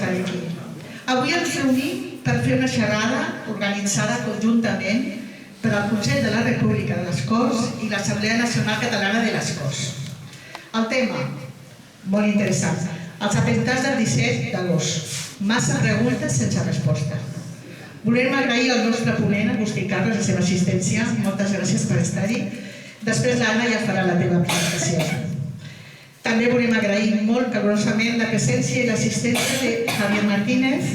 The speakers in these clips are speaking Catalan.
estar aquí. Avui ens reunim per fer una xerrada organitzada conjuntament per al Consell de la República de les Corts i l'Assemblea Nacional Catalana de les Corts. El tema, molt interessant, els atemptats del 17 d'agost. Massa preguntes sense resposta. Volem agrair al nostre ponent, Agustí Carles, la seva assistència. Moltes gràcies per estar-hi. Després l'Anna ja farà la teva presentació. També volem agrair molt calorosament la presència i l'assistència de Javier Martínez,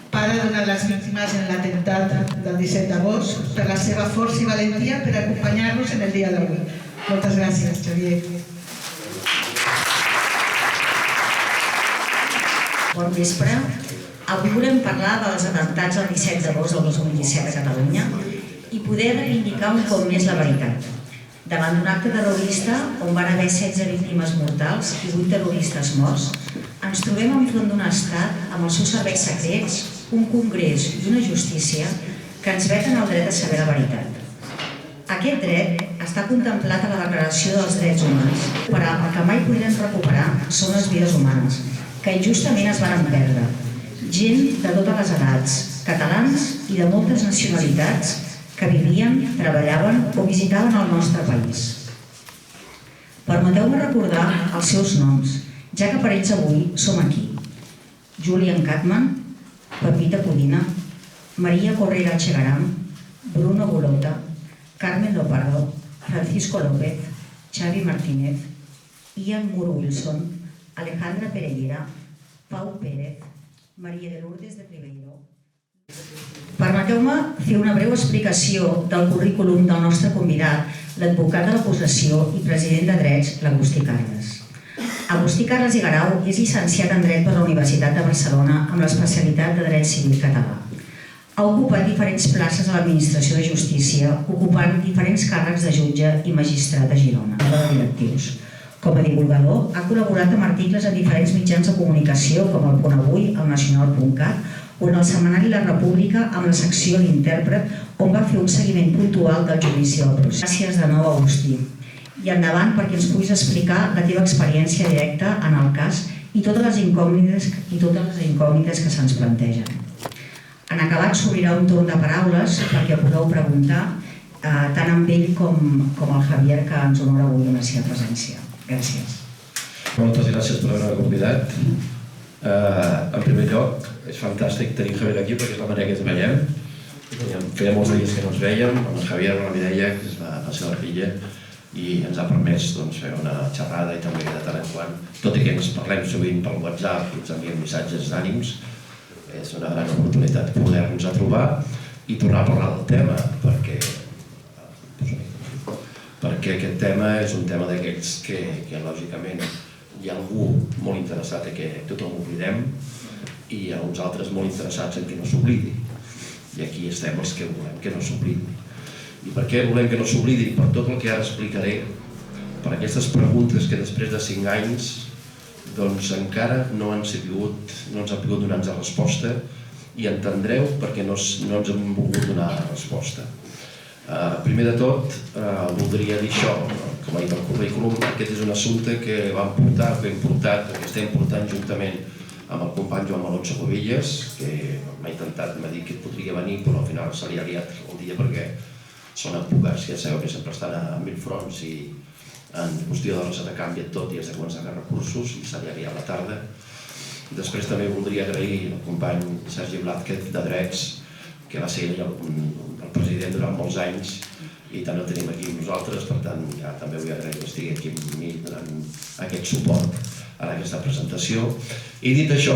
pare d'una de les víctimes en l'atemptat del 17 d'agost, per la seva força i valentia per acompanyar-nos en el dia d'avui. Moltes gràcies, Javier. Bon vespre. Avui volem parlar dels atemptats del 17 d'agost del 2017 a Catalunya i poder reivindicar un cop més la veritat. Davant d'un acte terrorista on van haver 16 víctimes mortals i 8 terroristes morts, ens trobem enfront d'un estat amb els seus serveis secrets, un congrés i una justícia que ens veten el dret a saber la veritat. Aquest dret està contemplat a la Declaració dels Drets Humans, però el que mai podrem recuperar són les vides humanes, que injustament es van perdre. Gent de totes les edats, catalans i de moltes nacionalitats que vivien, treballaven o visitaven el nostre país. Permeteu-me recordar els seus noms, ja que per ells avui som aquí. Julian Catman, Pepita Codina, María Correra Chegaram, Bruno Golota, Carmen Lopardo, Francisco López, Xavi Martínez, Ian Moore Wilson, Alejandra Pereira, Pau Pérez, María de Lourdes de Ribeiro. Permeteu-me fer una breu explicació del currículum del nostre convidat, l'advocat de l'acusació i president de Drets, l'Agustí Carles. Agustí Carles i Garau és llicenciat en Dret per la Universitat de Barcelona amb l'especialitat de Dret Civil Català. Ha ocupat diferents places a l'Administració de Justícia, ocupant diferents càrrecs de jutge i magistrat a Girona, de directius. Com a divulgador, ha col·laborat amb articles en diferents mitjans de comunicació com el Punt Avui, el Nacional.cat, o en el setmanari La República amb la secció L'Intèrpret, on va fer un seguiment puntual del judici del procés. Gràcies de nou, Agustí. I endavant perquè ens puguis explicar la teva experiència directa en el cas i totes les incògnites que se'ns plantegen. En acabat s'obrirà un torn de paraules perquè podeu preguntar tant amb ell com el Javier, que ens honora avui amb la seva presència. Gràcies. Moltes gràcies per haver-me convidat. En primer lloc, és fantàstic tenir Javier aquí perquè és la manera que ens veiem. Feia molts dies que no ens veiem, amb el Javier, la Mireia, que és la seva filla, i ens ha permès fer una xerrada i també de tant en quant, tot i que ens parlem sovint per WhatsApp i ens enviem missatges d'ànims, és una gran oportunitat poder-nos trobar i tornar a parlar del tema, perquè aquest tema és un tema d'aquells que lògicament hi ha algú molt interessat en que tothom oblidem i hi ha uns altres molt interessats en que no s'oblidi. I aquí estem els que volem que no s'oblidi. I per què volem que no s'oblidi? Per tot el que ara explicaré, per aquestes preguntes que després de 5 anys doncs encara no ens ha pogut donar-nos resposta i entendreu perquè no ens hem volgut donar resposta. Primer de tot, voldria dir això, com ha dit el currículum, aquest és un assumpte que vam portar, que estem portant juntament amb el company Joan Malonzo Covillas, que m'ha intentat, m'ha dit que podria venir, però al final se li ha liat el dia perquè són advocats que ja sabeu que sempre estan a 1000 fronts i en qüestió d'hores ha de canviar tot i has de començar a agafar recursos i se li ha liat la tarda. Després també voldria agrair al company Sergi Blázquez de Drets, que va ser el president durant molts anys i també el tenim aquí amb nosaltres, per tant ja també vull agrair que estigui aquí amb mi donant aquest suport a aquesta presentació. I dit això,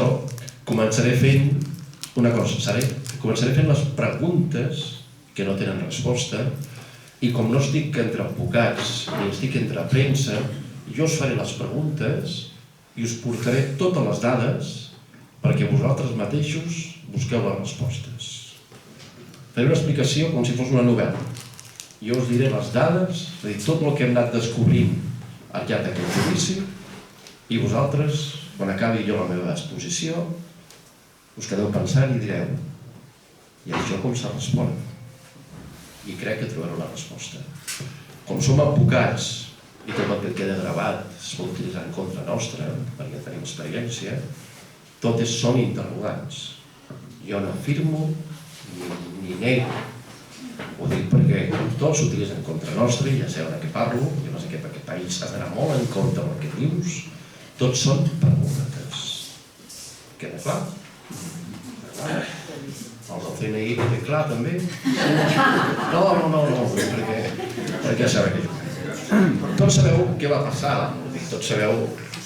començaré fent una cosa, començaré fent les preguntes que no tenen resposta i com no estic entre advocats ni estic entre premsa, jo us faré les preguntes i us portaré totes les dades perquè vosaltres mateixos busqueu les respostes. Faré una explicació com si fos una novel·la. Jo us diré les dades, és a dir, tot el que hem anat descobrint al llarg d'aquest judici i vosaltres, quan acabi jo la meva exposició, us quedeu pensant i direu i això com se respon? I crec que trobareu la resposta. Com som advocats i tot el que queda gravat es pot utilitzar en contra nostra perquè tenim experiència, totes són interrogants. Jo no afirmo ni nego. Ho dic perquè tots s'utilitzen contra nostre, ja sé de què parlo, jo no sé que per aquest país has d'anar molt en compte amb el que dius, tots són preguntes. Queda clar? El del CNI queda clar també? No, perquè sabeu què juguem. Tots sabeu què va passar, tots sabeu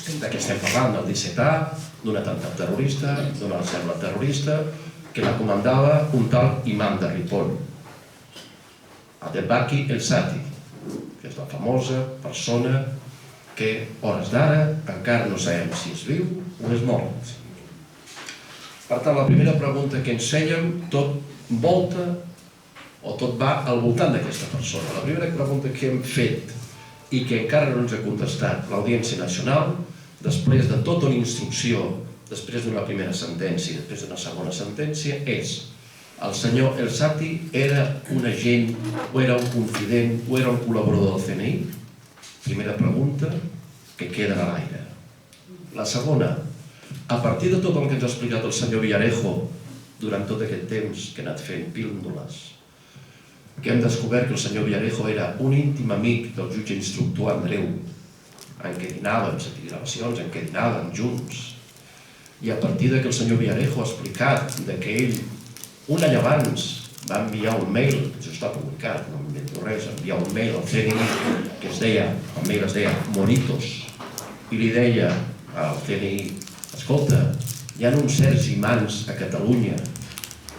de què estem parlant, del 17A, d'un atemptat terrorista, d'una cèl·lula terrorista, que la comandava un tal imam de Ripoll, Abdelbaki El-Sati, que és la famosa persona que, hores d'ara, encara no sabem si és viu o és mort. Per tant, la primera pregunta que ens fèiem, tot volta o tot va al voltant d'aquesta persona. La primera pregunta que hem fet i que encara no ens ha contestat l'Audiència Nacional, després de tota una instrucció, després d'una primera sentència i després d'una segona sentència, és: el senyor El-Sati era un agent o era un confident o era un col·laborador del CNI? Primera pregunta que queda a l'aire. La segona, a partir de tot el que ens ha explicat el senyor Villarejo durant tot aquest temps que ha anat fent píndoles, que hem descobert que el senyor Villarejo era un íntim amic del jutge instructor Andreu, en què dinàvem, sentir gravacions, en què dinàvem junts, i a partir que el senyor Villarejo ha explicat que ell, un any abans, va enviar un mail, això està publicat, no m'invento res, enviar un mail al CNI que es deia, el mail es deia Monitos, i li deia al CNI: escolta, hi ha uns certs imants a Catalunya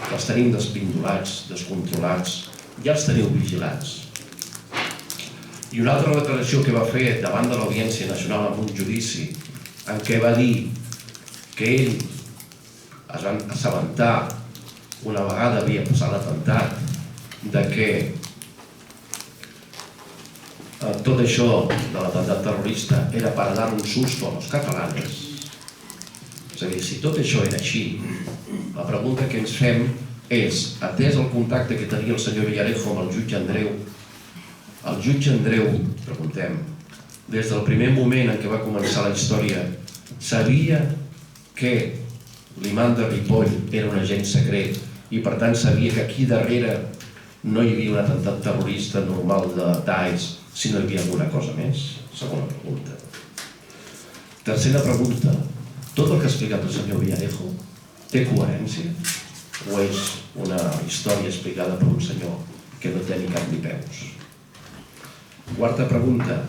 que els tenim despindolats, descontrolats, ja els teniu vigilats. I una altra declaració que va fer davant de l'Audiència Nacional en un judici en què va dir que ell es va assabentar una vegada havia passat l'atemptat de que tot això de l'atemptat terrorista era per dar un susto a los catalanes. És a dir, si tot això era així, la pregunta que ens fem és, atès el contacte que tenia el senyor Villarejo amb el jutge Andreu, preguntem, des del primer moment en què va començar la història, sabia que l'imam de Ripoll era un agent secret i per tant sabia que aquí darrere no hi havia un atemptat terrorista normal de Daesh, sinó hi havia alguna cosa més? Segona pregunta. Tercera pregunta, tot el que ha explicat el senyor Villarejo té coherència o és una història explicada per un senyor que no té ni cap ni peus? Quarta pregunta,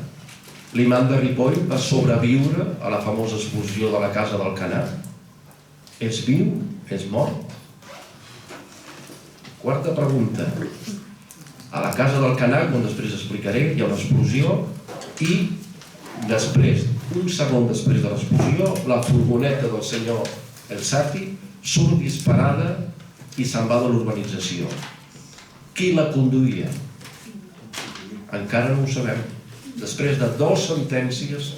l'imam de Ripoll va sobreviure a la famosa explosió de la casa d'Alcanar? És viu? És mort? Quarta pregunta, a la casa d'Alcanar, com després explicaré, hi ha una explosió i després, un segon després de l'explosió, la furgoneta del senyor El-Sati surt disparada i se'n va de l'urbanització. Qui la conduïa? Encara no ho sabem. Després de 2 sentències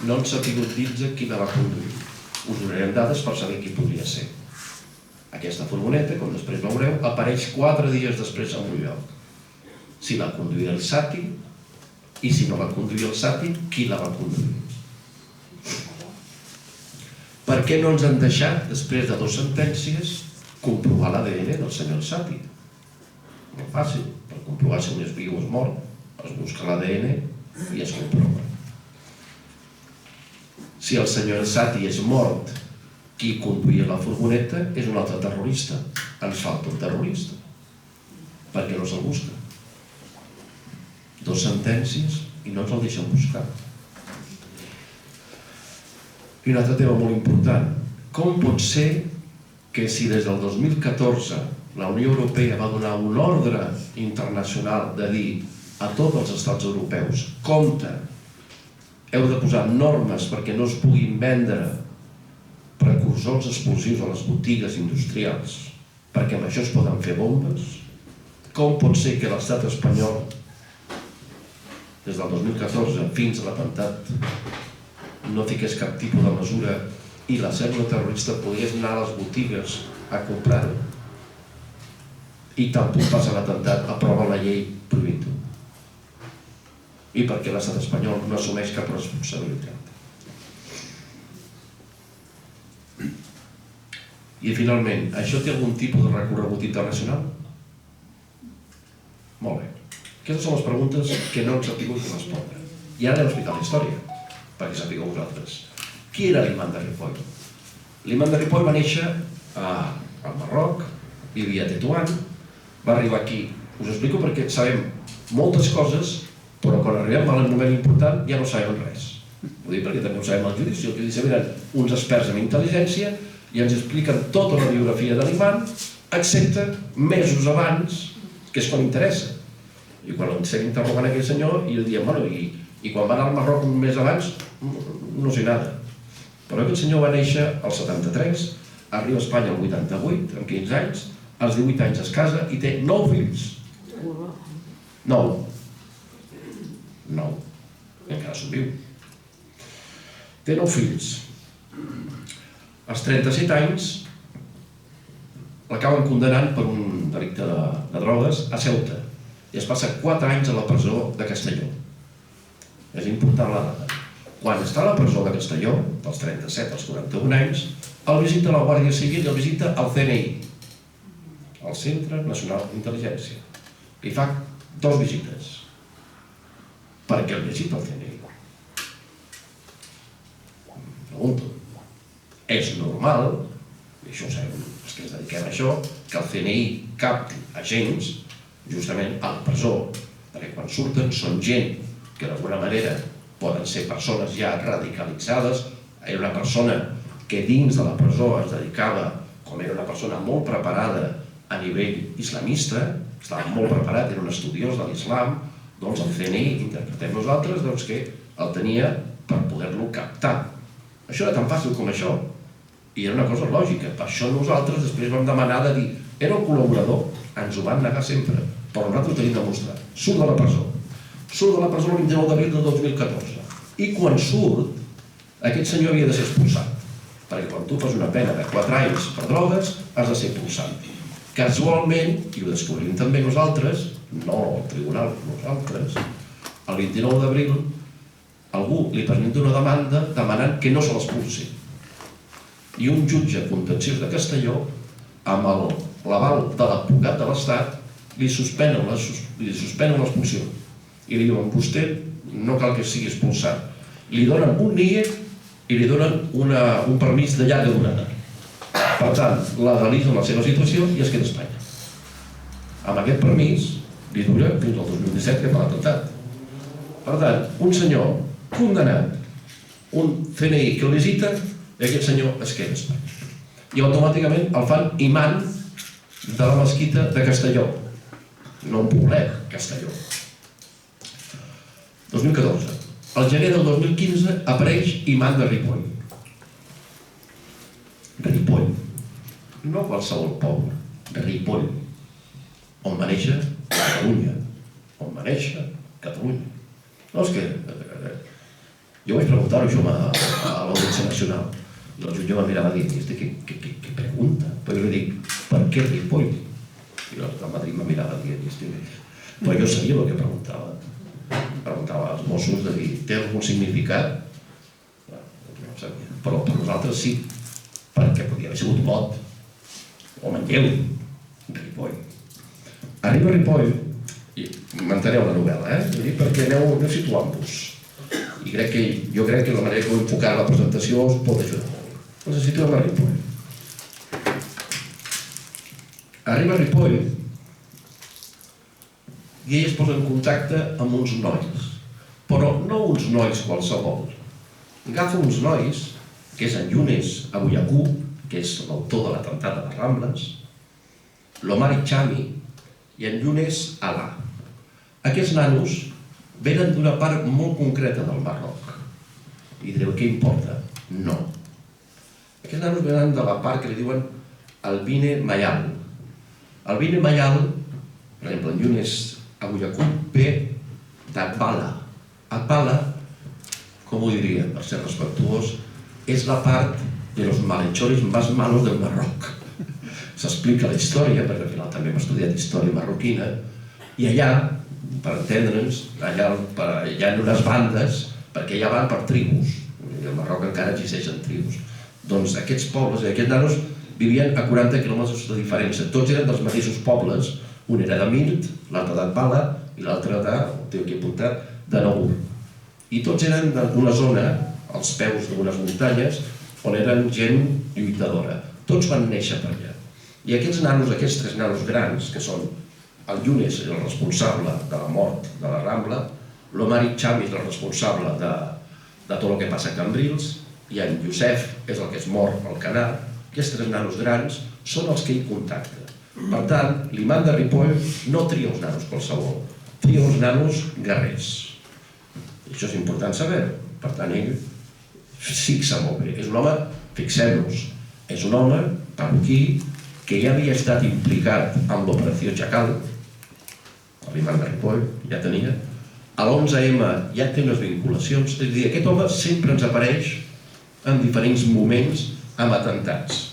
no ens s'ha pogut dir qui la va conduir. Us donarem dades per saber qui podria ser. Aquesta furgoneta, com després veureu, apareix 4 dies després en un lloc. Si la conduïa El-Sati i si no la conduïa El-Sati, qui la va conduir? Per què no ens han deixat, després de 2 sentències, comprovar l'ADN del senyor El-Sati? Molt fàcil, per comprovar si un és viu o és mort, es busca l'ADN i es comprova. Si el senyor El-Sati és mort, qui conduïa la furgoneta és un altre terrorista. Ens falta un terrorista. Per què no se'l busca? 2 sentències i no ens el deixen buscar. I un altre tema molt important. Com pot ser que si des del 2014 la Unió Europea va donar un ordre internacional de dir a tots els estats europeus: compte, heu de posar normes perquè no es puguin vendre precursors explosius a les botigues industrials, perquè amb això es poden fer bombes? Com pot ser que l'estat espanyol, des del 2014 fins a l'atemptat, no fiqués cap tipus de mesura i la cèl·lula terrorista pogués anar a les botigues comprar-ho. I tampoc passa l'atemptat, aprova la llei prohibint-ho. I perquè l'estat espanyol no assumeix cap responsabilitat. I finalment, això té algun tipus de recorregut internacional? Molt bé. Aquestes són les preguntes que no ens ha tingut que respondre. I ara hem explicat la història, perquè sapigueu vosaltres. Qui era l'imam de Ripoll? L'imam de Ripoll va néixer al Marroc, vivia a Tetuan, va arribar aquí. Us ho explico perquè sabem moltes coses, però quan arribem al moment important ja no sabem res. Ho dic perquè també ho sabem al judici. El judici eren uns experts en intel·ligència i ens expliquen tota la biografia de l'imam, excepte mesos abans, que és quan interessa. I quan estem interrogant aquell senyor i el diem, bueno, i quan va anar al Marroc un mes abans, no sé nada. Però aquest senyor va néixer al 73, arriba a Espanya al 88, amb 15 anys, als 18 anys es casa i té 9 fills. 9. I encara sobreviu. Té 9 fills. Als 37 anys l'acaben condemnant per un delicte de drogues a Ceuta i es passa 4 anys a la presó de Castelló. És important la data. Quan està a la presó de Castelló, dels 37 als 41 anys, el visita la Guàrdia Civil i el visita el CNI, el Centre Nacional d'Intel·ligència. Li fa 2 visites. Per què el visita el CNI? Pregunto. És normal, i això ho sabem els que ens dediquem a això, que el CNI capti agents justament a la presó, perquè quan surten són gent que d'alguna manera poden ser persones ja radicalitzades. Era una persona que dins de la presó es dedicava, com era una persona molt preparada a nivell islamista, estava molt preparat, era un estudiós de l'islam, doncs el CNI, interpretem nosaltres, doncs que el tenia per poder-lo captar. Això era tan fàcil com això, i era una cosa lògica. Per això nosaltres després vam demanar de dir, era un col·laborador, ens ho van negar sempre, però nosaltres ho tenim demostrat. Surt de la presó. Surt de la presó el 29 d'abril de 2014. I quan surt, aquest senyor havia de ser expulsat. Perquè quan tu fas una pena de 4 anys per drogues, has de ser expulsat. Casualment, i ho descobrim també nosaltres, no el tribunal, nosaltres, el 29 d'abril, algú li presenta una demanda demanant que no se l'expulsi. I un jutge contenciós de Castelló, amb l'aval de l'advocat de l'Estat, li suspenen l'expulsió. I li diuen, vostè no cal que sigui expulsat. Li donen un NIE i li donen un permís de llarga durada. Per tant, legalitzen la seva situació i es queda a Espanya. Amb aquest permís li dura fins al 2017 que fa l'atemptat. Per tant, un senyor condemnat, un CNI que el visita, i aquest senyor es queda a Espanya. I automàticament el fan imam de la mesquita de Castelló. No en Poblet, Castelló. 2014. Al gener del 2015 apareix imam de Ripoll. Ripoll. No qualsevol poble. Ripoll. On va néixer Catalunya. On va néixer Catalunya. No, és que... Jo vaig preguntar-ho això a l'Audiència Nacional. I el jutge va mirar i va dir, què pregunta? Però jo li dic, per què Ripoll? I el Madrid va mirar i va dir, però jo sabia el que preguntava. Preguntava als Mossos de dir, té algun significat? No ho sabia. Però per nosaltres sí, perquè podia haver sigut Lot o Manlleu, Ripoll. Arriba Ripoll, i m'enteneu la novel·la, perquè aneu situant-vos. I jo crec que la manera que heu enfocat la presentació us pot ajudar molt. Doncs situem a Ripoll. Arriba Ripoll i ell es posa en contacte amb uns nois, però no uns nois qualsevol. Agafa uns nois, que és en Younes Abuyakub, que és l'autor de l'atemptat de les Rambles, l'Omar Ichami i en Younes Alá. Aquests nanos venen d'una part molt concreta del Marroc. I direu, què importa? No. Aquests nanos venen de la part que li diuen Albine Mayal. Albine Mayal, per exemple, en Younes Abuyakub ve d'Atbala. Atbala, com ho diria, per ser respectuós, és la part de los malhechores más malos del Marroc. S'explica la història, perquè al final també hem estudiat història marroquina, i allà, per entendre'ns, allà hi ha unes bandes, perquè allà van per tribus, i al Marroc encara existeixen tribus. Doncs aquests pobles i aquests nanos vivien a 40 quilòmetres de diferència. Tots eren dels mateixos pobles, un era de Mirt, l'altre d'Atbala i l'altre de, ho tinc aquí apuntat, de Naur. I tots eren d'una zona, als peus d'unes muntanyes, on eren gent lluitadora. Tots van néixer per allà. I aquests nanos, aquests 3 nanos grans, que són el Yunes, el responsable de la mort de la Rambla, l'Omar Chamis, el responsable de tot el que passa a Cambrils, i en Josep és el que es mor al Canar. Aquests 3 nanos grans són els que ell contacta. Per tant, l'imam de Ripoll no tria els nanos qualsevol, tria els nanos guerrers. I això és important saber. Per tant, ell fixa molt bé. És un home, fixem-nos, és un home marroquí que ja havia estat implicat en l'operació Chacal, l'imam de Ripoll ja tenia, a l'11M ja té unes vinculacions, és a dir, aquest home sempre ens apareix en diferents moments amb atemptats.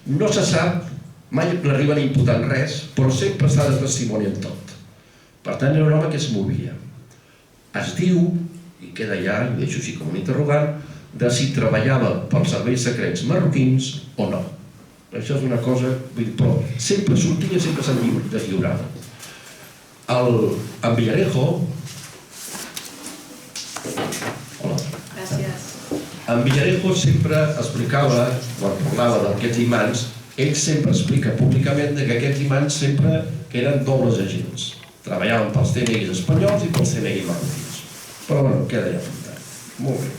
No se sap, mai n'arriben a imputar res, però sempre s'ha de testimoniar en tot. Per tant, era un home que es movia. Es diu, i queda ja, i ho deixo així com un interrogant, de si treballava pels serveis secrets marroquins o no. Això és una cosa, però sempre sortia, sempre se'n deslliurava. En Villarejo, hola. Gràcies. En Villarejo sempre explicava, quan parlava d'aquests imants, ell sempre explica públicament que aquests imants sempre eren dobles agents. Treballaven pels CNIs espanyols i pels CNI marroquins. Però bueno, queda ja apuntat. Molt bé.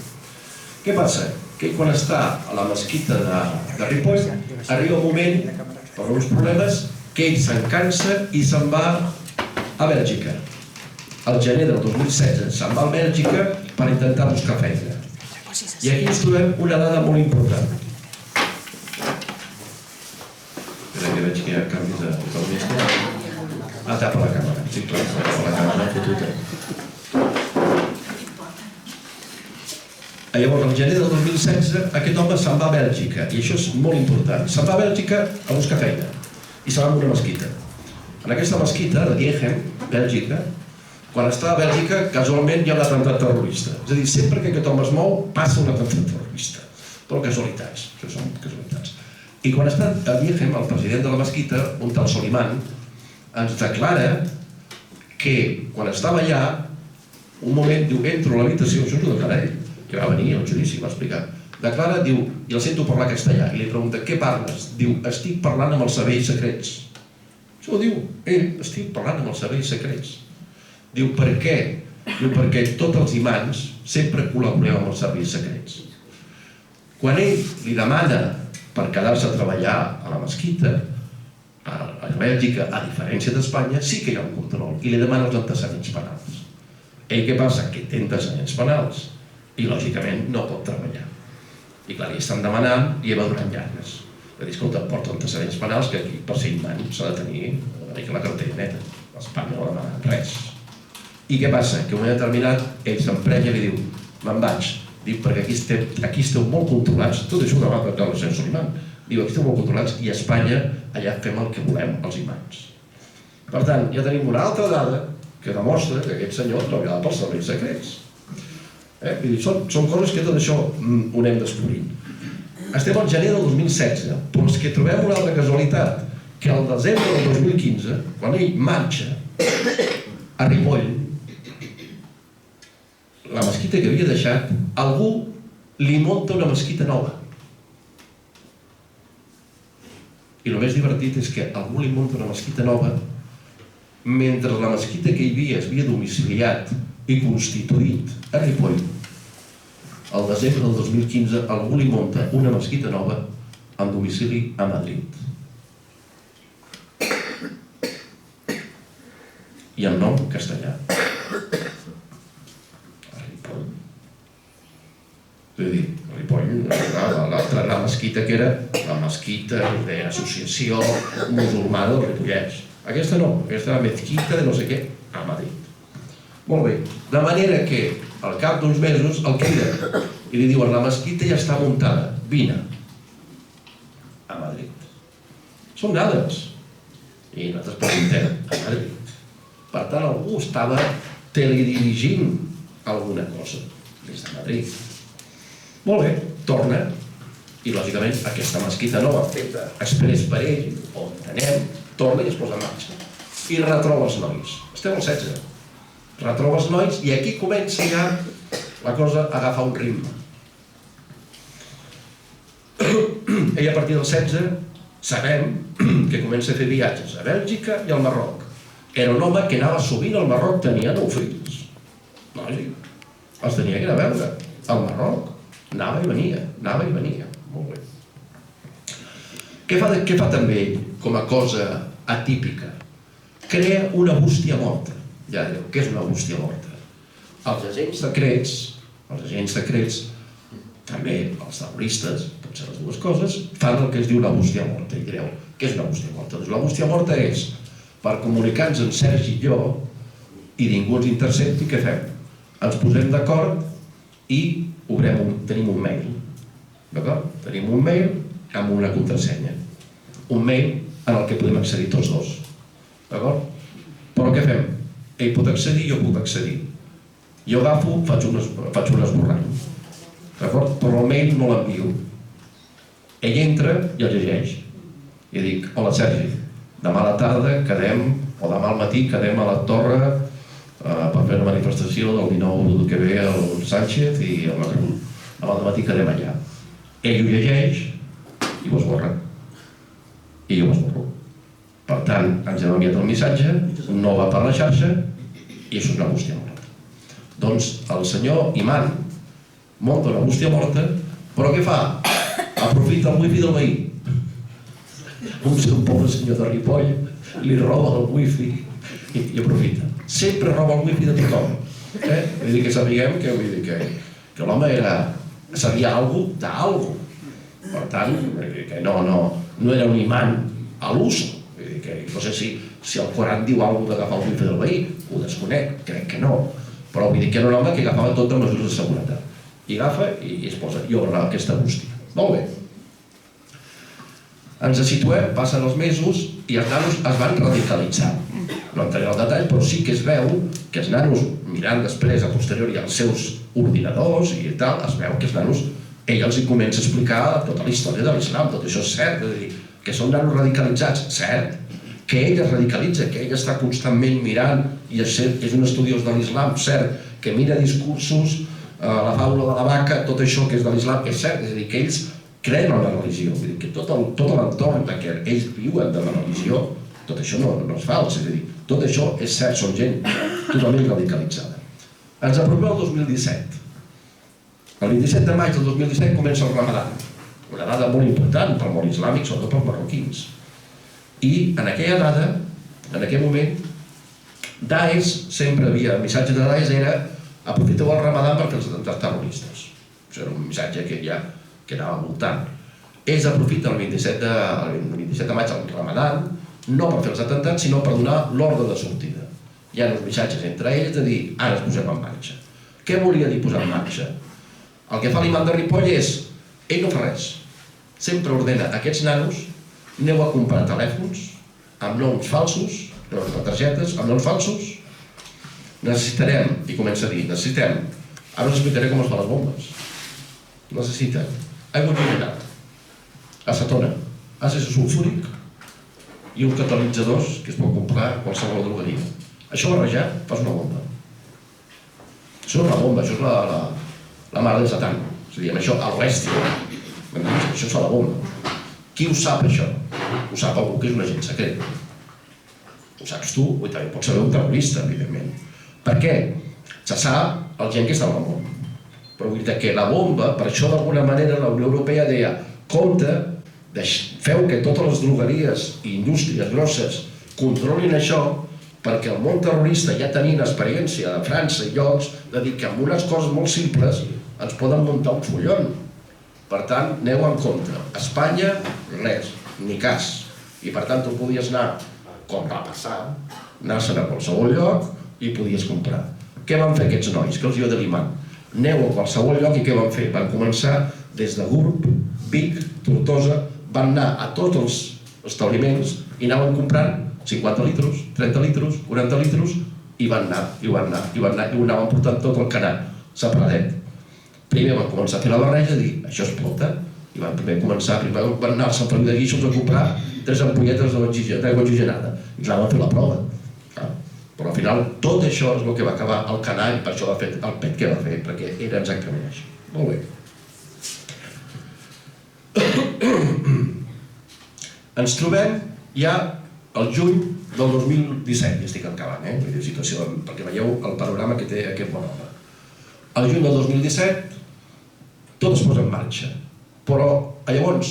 Què passa? Que quan està a la mesquita de Ripoll, arriba un moment, per uns problemes, que ell se'n cansa i se'n va a Bèlgica. Al gener del 2016 se'n va a Bèlgica per intentar buscar feina. I aquí ens trobem una dada molt important. Espera que veig que hi ha canvis de mestre. Tapa la càmera. Sí, clar, tapa la càmera fotuta. Llavors, al gener del 2016, aquest home se'n va a Bèlgica, i això és molt important. Se'n va a Bèlgica a buscar feina, i se'n va a una mesquita. En aquesta mesquita de Diegem, Bèlgica, quan està a Bèlgica, casualment hi ha un atemptat terrorista. És a dir, sempre que aquest home es mou, passa un atemptat terrorista. Però casualitats, això són casualitats. I quan està a Diegem, el president de la mesquita, un tal Soliman, ens declara que quan estava allà, un moment, diu, entro a l'habitació, això és ho declara ell, que va venir al judici i va explicar. Declara, diu, i el sento parlar castellà, i li pregunta, què parles? Diu, estic parlant amb els serveis secrets. Això ho diu ell, estic parlant amb els serveis secrets. Diu, per què? Diu, perquè tots els imams sempre col·laborem amb els serveis secrets. Quan ell li demana per quedar-se a treballar a la mesquita, a Bèlgica, a diferència d'Espanya, sí que hi ha un control, i li demana els antecedents penals. Ell què passa? Que té antecedents penals, i lògicament no pot treballar. I clar, li estan demanant i va durant llargues. Va dir, escolta, porta antecedents penals, que aquí per ser imant s'ha de tenir la cartella neta. A Espanya no demanen res. I què passa? Que un moment determinat ell s'emprenya i li diu, me'n vaig. Diu, perquè aquí esteu molt controlats, tot això ho va per el sense imant. Diu, aquí esteu molt controlats i a Espanya allà fem el que volem els imants. Per tant, ja tenim una altra dada que demostra que aquest senyor treballava pels serveis secrets. Són coses que tot això ho anem descobrint. Estem al gener del 2016, però és que trobem una altra casualitat, que al desembre del 2015, quan ell marxa a Ripoll, la mesquita que havia deixat, algú li munta una mesquita nova. I el més divertit és que algú li munta una mesquita nova mentre la mesquita que hi havia es havia domiciliat i constituït a Ripoll. Al desembre del 2015 algú li munta una mesquita nova amb domicili a Madrid. I el nom castellà. A Ripoll. És a dir, a Ripoll, l'altra gran mesquita que era la mesquita d'associació musulmana del Ripollès. Aquesta no, aquesta era mezquita de no sé què, a Madrid. Molt bé, de manera que al cap d'uns mesos el crida i li diuen la mesquita ja està muntada, vine a Madrid. Són dades. I nosaltres preguntem a Madrid. Per tant, algú estava teledirigint alguna cosa des de Madrid. Molt bé, torna. I, lògicament, aquesta mesquita nova, feta exprés per ell, on anem, torna i es posa en marxa. I retroba els nois. Estem al 16. Retroba els nois i aquí comença ja la cosa a agafar un ritme. Ell, a partir del 16, sabem que comença a fer viatges a Bèlgica i al Marroc. Era un home que anava sovint al Marroc, tenia 9 fills. Lògic. Els tenia que anar a veure. Al Marroc. Anava i venia. Molt bé. Què fa també ell com a cosa atípica? Crea una bústia morta. Ja direu, què és una bústia morta? Els agents secrets, també els terroristes, pot ser les dues coses, fan el que es diu la bústia morta. I direu, què és una bústia morta? Doncs la bústia morta és, per comunicar-nos en Sergi i jo, i ningú ens intercepti, què fem? Ens posem d'acord i tenim un mail. D'acord? Tenim un mail amb una contrasenya. Un mail en el que podem accedir tots dos. D'acord? Però què fem? Ell pot accedir, jo puc accedir. Jo agafo, faig un esborrany. D'acord? Però el mail no l'envio. Ell entra i el llegeix. I dic, hola Sergi, demà a la tarda quedem, o demà al matí quedem a la Torre per fer una manifestació del 19 que ve el Sánchez i el Macron. Demà al matí quedem allà. Ell ho llegeix i ho esborra. I jo ho esborro. Per tant, ens hem enviat el missatge, no va per la xarxa i això és una bústia morta. Doncs el senyor Iman munta una bústia morta, però què fa? Aprofita el wifi del veí. Un pobre senyor de Ripoll li roba el wifi i aprofita. Sempre roba el wifi de tothom. Vull dir que sapiguem que l'home sabia alguna cosa d'algú. Per tant, que no era un imant a l'ús. No sé si el Coran diu alguna cosa d'agafar el wifi del veí, ho desconec, crec que no. Però vull dir que era un home que agafava totes les mesures de seguretat. I agafa i es posa i obre aquesta bústia. Molt bé. Ens situem, passen els mesos i els nanos es van radicalitzar. No entraré al detall, però sí que es veu que els nanos, mirant després a posteriori els seus ordinadors i tal, es veu que els nanos, ell els hi comença a explicar tota la història de l'islam, tot això és cert, és a dir, que són nanos radicalitzats, cert, que ell es radicalitza, que ell està constantment mirant i és un estudiós de l'islam, cert, que mira discursos, la faula de la vaca, tot això que és de l'islam, és cert, és a dir, que ells creen en la religió, vull dir que tot l'entorn que ells viuen de la religió, tot això no és fals, és a dir, tot això és cert, són gent totalment radicalitzada. Ens apropem al 2017. El 27 de maig del 2017 comença el Ramadan, una data molt important pel món islàmic, sobretot pels marroquins. I en aquella data, en aquell moment, Daesh, sempre havia, el missatge de Daesh era aprofiteu el Ramadan per fer els atemptats terroristes. Això era un missatge que anava voltant. Ells aprofiten el 27 de maig el Ramadan, no per fer els atemptats, sinó per donar l'ordre de sortida. Hi ha uns missatges entre ells de dir, ara ens posem en marxa. Què volia dir posar en marxa? El que fa l'imam de Ripoll és, ell no fa res. Sempre ordena a aquests nanos, aneu a comprar telèfons amb noms falsos, targetes amb noms falsos. Necessitarem, i comença a dir, ara us explicaré com es fan les bombes. Necessiten aigua mineral, acetona, àcid sulfúric i uns catalitzadors que es pot comprar a qualsevol drogueria. Això barrejat fas una bomba. Això és una bomba, això és la mare de Satan. És a dir, amb això a l'oest, això és la bomba. Qui ho sap, això? Ho sap algú que és un agent secret. Ho saps tu, i també pot saber un terrorista, evidentment. Per què? Se sap el gent que està a la bomba. Però vull dir que la bomba, per això d'alguna manera la Unió Europea deia compte, feu que totes les drogueries i indústries grosses controlin això, perquè el món terrorista ja tenint experiència de França i llocs de dir que amb unes coses molt simples ens poden muntar un follon. Per tant, aneu en compte. Espanya, res, ni cas. I per tant tu podies anar, com va passar, anar-se'n a qualsevol lloc i podies comprar. Què van fer aquests nois? Què els diu de l'imam? Aneu a qualsevol lloc i què van fer? Van començar des de Gurb, Vic, Tortosa, van anar a tots els establiments i anaven comprant 50 litros, 30 litros, 40 litros i van anar, i ho anaven portant tot el canal separadet. Primer van començar a fer la barreja i dir, això explota, I van primer començar, van anar-se al Feliu de Guíxols a comprar 3 ampolletes d'aigua oxigenada. I clar, van fer la prova. Però al final tot això és el que va acabar el canal i per això va fer el pet que va fer, perquè era exactament així. Molt bé. Ens trobem ja al juny del 2017, ja estic acabant, situació, perquè veieu el panorama que té aquest bon home. Al juny del 2017 tot es posa en marxa, però llavors,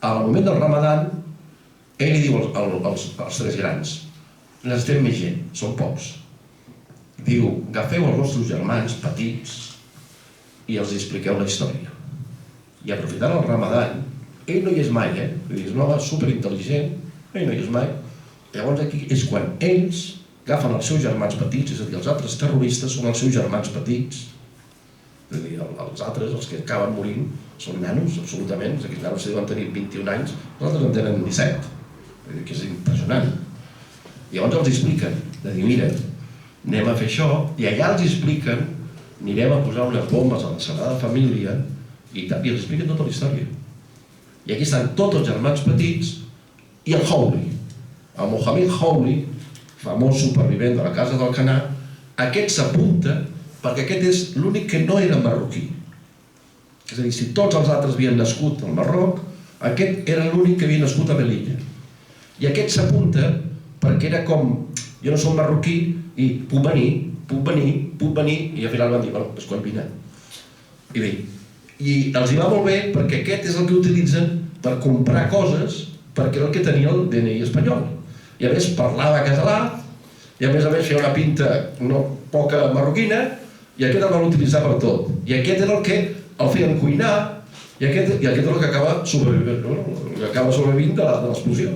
al moment del Ramadan, ell li diu als 3 grans: necessitem més gent, són pocs. Diu, agafeu els vostres germans petits i els expliqueu la història. I aprofitant el Ramadan, ell no hi és mai, és un home superintel·ligent, ell no hi és mai. Llavors aquí és quan ells agafen els seus germans petits, és a dir, els altres terroristes són els seus germans petits. És a dir, els altres, els que acaben morint, són nanos, absolutament. Aquests nanos si deuen tenir 21 anys, els altres en tenen 17. Que és impressionant. Llavors els expliquen, de dir, mira, anem a fer això, i allà els expliquen, anirem a posar unes bombes a la Sagrada Família, i els expliquen tota la història. I aquí estan tots els germans petits i el Howley. El Mohamed Howley, famós supervivent de la Casa d'Alcanar, aquest s'apunta perquè aquest és l'únic que no era marroquí. És a dir, si tots els altres havien nascut al Marroc, aquest era l'únic que havia nascut a Melilla. I aquest s'apunta perquè era com, jo no som marroquí i puc venir, i al final van dir, bueno, doncs quan vine. I bé, i els hi va molt bé perquè aquest és el que utilitzen per comprar coses perquè era el que tenia el DNI espanyol. I a més parlava català, i a més feia una pinta no poca marroquina, i aquest el van utilitzar per tot. I aquest era el que el feien cuinar, i aquest és el que acaba sobrevivint de l'explosió.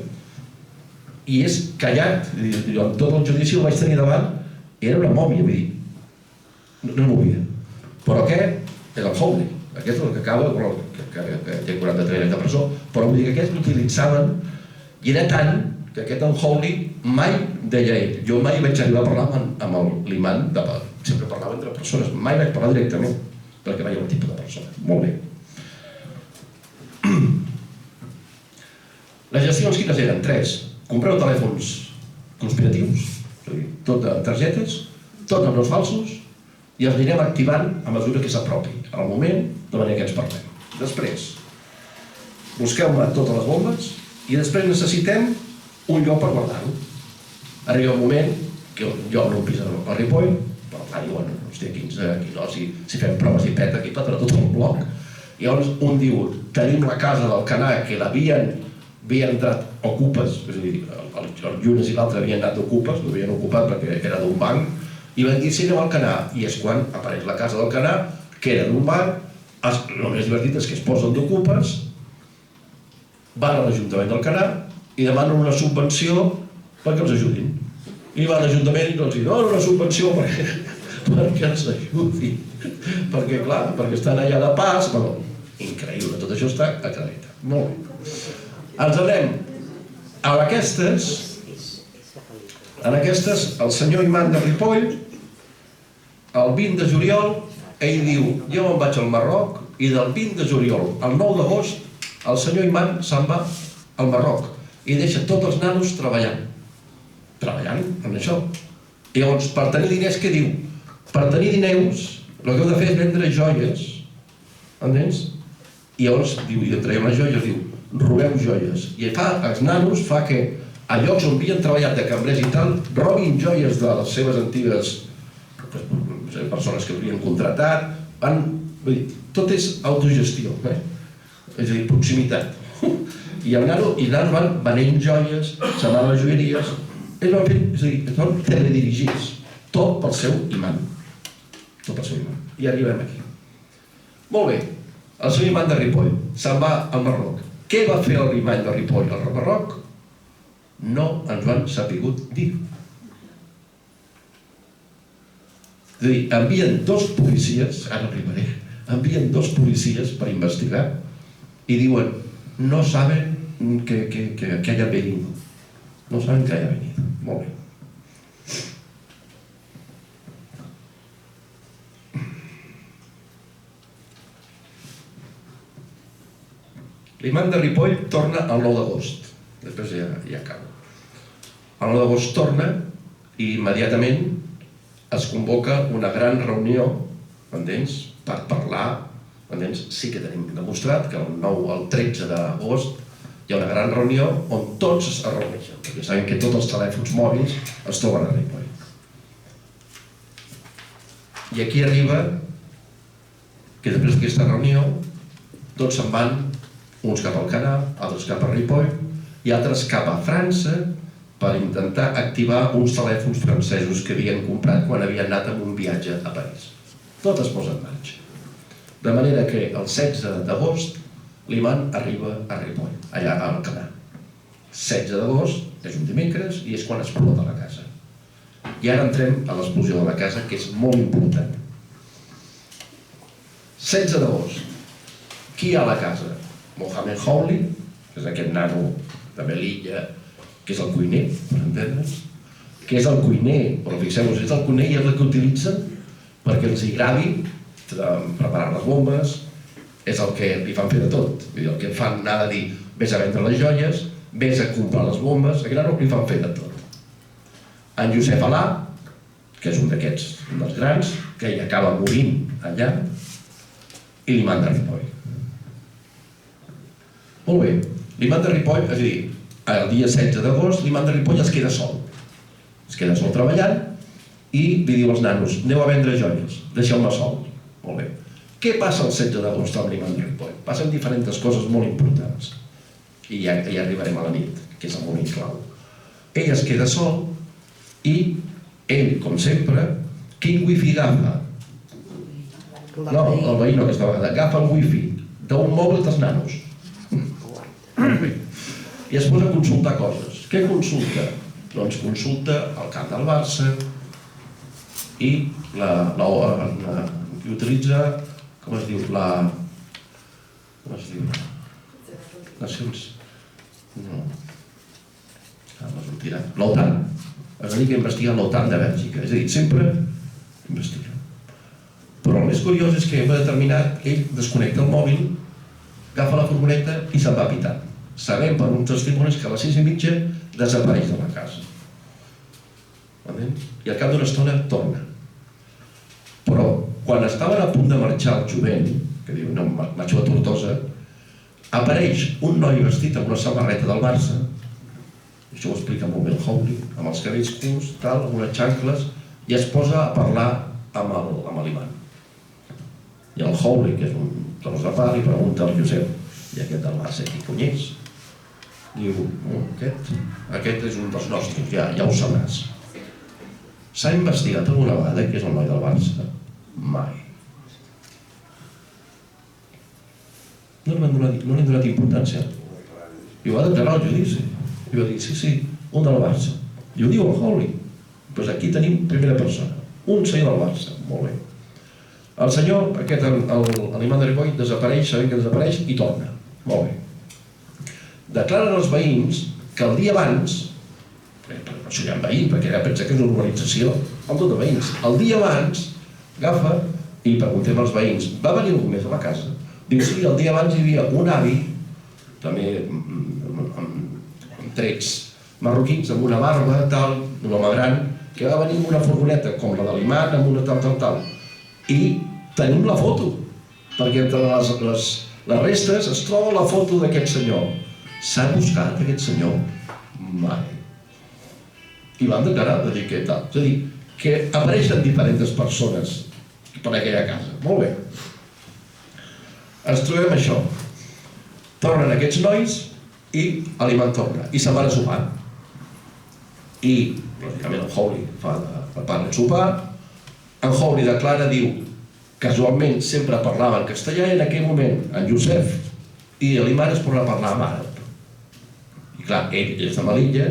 I és callat, en tot el judici el vaig tenir davant, era una mòmia, vull dir, no movia. Però aquest era el Howley, aquest és el que acaba, que té 43 anys de presó, però vull dir que aquests l'utilitzaven, i era tant que aquest en Howley mai deia ell. Jo mai vaig arribar a parlar amb l'imam, sempre parlava entre persones, mai vaig parlar directament, perquè veia un tipus de persona. Molt bé. Les gestions quines eren? 3. Compreu telèfons conspiratius, tot de targetes, tots amb noms falsos, i els anirem activant a mesura que s'apropi, al moment de manera que ens parlem. Després, busqueu-me totes les bombes i després necessitem un lloc per guardar-ho. Arriba un moment que jo no ho pisa al Ripoll, però clar, diuen, hòstia, si fem proves i peta, aquí petarà tot el bloc. I llavors un diu, tenim la casa del Canà, que havien entrat ocupes, és a dir, el Llunes i l'altre havien anat ocupes, l'havien ocupat perquè era d'un banc, i van dir, si anem al Canà, i és quan apareix la casa del Canà, que era d'un banc, el més divertit és que es posen d'ocupes, van a l'Ajuntament del Canà i demanen una subvenció perquè els ajudin. I van a l'Ajuntament i els donen una subvenció perquè els ajudi. Perquè, clar, perquè estan allà de pas, però increïble, tot això està acreditat. Molt bé. Ens anem a aquestes, el senyor imam de Ripoll, el 20 de juliol, ell diu, jo me'n vaig al Marroc, i del 20 de juliol al 9 d'agost, el senyor imam se'n va al Marroc i deixa tots els nanos treballant en això. I llavors, per tenir diners, què diu? Per tenir diners, el que heu de fer és vendre joies, entens? I llavors, diu, i traiem les joies, diu, robeu joies. I els nanos fa que a llocs on havien treballat de cambrers i tal, robin joies de les seves antigues persones que havien contratat, tot és autogestió, és a dir, proximitat. I els nanos van venent joies, se'n van a les joieries, ells van fer, és a dir, es van teledirigits, tot pel seu imam. Tot pel seu imam. I arribem aquí. Molt bé, el seu imam de Ripoll se'n va al Marroc. Què va fer el imam de Ripoll al Marroc? No ens ho han sapigut dir. És a dir, envien 2 policies, ara arribaré, envien 2 policies per investigar i diuen, no saben que haya venido. No saben que haya venido. Molt bé. L'imant de Ripoll torna el 9 d'agost, després ja acaba. El 9 d'agost torna i immediatament es convoca una gran reunió, m'entens?, per parlar, m'entens? Sí que tenim demostrat que el 13 d'agost hi ha una gran reunió on tots es reuneixen, perquè sabem que tots els telèfons mòbils es troben a Ripoll. I aquí arriba que després d'aquesta reunió tots se'n van, uns cap al Canà, altres cap a Ripoll i altres cap a França per intentar activar uns telèfons francesos que havien comprat quan havien anat en un viatge a París. Tot es posa en marxa. De manera que el 16 d'agost l'imant arriba a Ripoll, allà al Canà. 16 d'agost és un dimecres i és quan explota la casa. I ara entrem a l'explosió de la casa, que és molt important. 16 d'agost. Qui hi ha a la casa? Mohamed Hawley, que és aquest nano de Melilla, que és el cuiner, per entendre's, que és el cuiner, però fixeu-vos, és el cuiner i és el que utilitzen perquè els agradi preparar les bombes, és el que li fan fer de tot. El que fan anar a dir, vés a vendre les joies, vés a comprar les bombes, aquest nano li fan fer de tot. En Josep Alà, que és un d'aquests, un dels grans, que ell acaba morint allà, i l'imant de Ripoll. Molt bé, l'imant de Ripoll, és a dir, el dia 16 d'agost, l'imant de Ripoll es queda sol. Es queda sol treballant i li diu als nanos, aneu a vendre joies, deixeu-me sol. Molt bé. Què passa el 16 d'agost amb l'imant de Ripoll? Passen diferents coses molt importants. I ja arribarem a la nit, que és el moment clau. Ell es queda sol i ell, com sempre, quin wifi agafa? No, el veí no aquesta vegada, agafa el wifi d'un mòbil dels nanos. I es posa a consultar coses. Què consulta? Doncs consulta el camp del Barça i qui utilitza, com es diu, Nacions... No. Me sortirà. L'OTAN. Es dedica a investigar l'OTAN de Bèlgica. És a dir, sempre investiga. Però el més curiós és que en un determinat ell desconnecta el mòbil, agafa la furgoneta i se'n va pitar. Sabem per uns testimonis que a les 6:30 desapareix de la casa. I al cap d'una estona torna. Però quan estaven a punt de marxar el jovent, que diu, no, marxo a Tortosa, apareix un noi vestit amb una samarreta del Barça, això ho explica molt bé el Hawley, amb els cabells curts, amb unes xancles, i es posa a parlar amb l'imant. I el Hawley, que és un tros de part, li pregunta al Josep, i aquest del Barça, qui cony és? Diu, aquest és un dels nostres, ja ho sabràs. S'ha investigat alguna vegada qui és el noi del Barça? Mai. No li han donat importància. I ho va declarar el judici. I va dir, sí, un del Barça. I ho diu el Hawley. Doncs aquí tenim primera persona. Un senyor del Barça. Molt bé. El senyor, aquest, l'imant de Ripoll, desapareix, sabem que desapareix, i torna. Molt bé. Declaren els veïns que el dia abans, això hi ha veïns, perquè ja pensa que és una urbanització, amb tot de veïns, el dia abans agafa i preguntem als veïns, va venir algú més a la casa? Diu, sí, el dia abans hi havia un avi, també amb trets marroquins, amb una barba, tal, un home gran, que va venir amb una furgoneta, com la de l'imant, amb una tal. I tenim la foto, perquè entre les restes es troba la foto d'aquest senyor. S'ha buscat aquest senyor? Mai. I van declarar de dir que tal. És a dir, que apareixen diferents persones per aquella casa. Molt bé. Ens trobem això. Tornen aquests nois i l'imant torna. I se'n van a sopar. I, lògicament, el Hawley fa la part del sopar. En Hawley declara, diu, casualment sempre parlava en castellà i en aquell moment en Josep i l'imant es posen a parlar en àrab. I clar, ell és de Melilla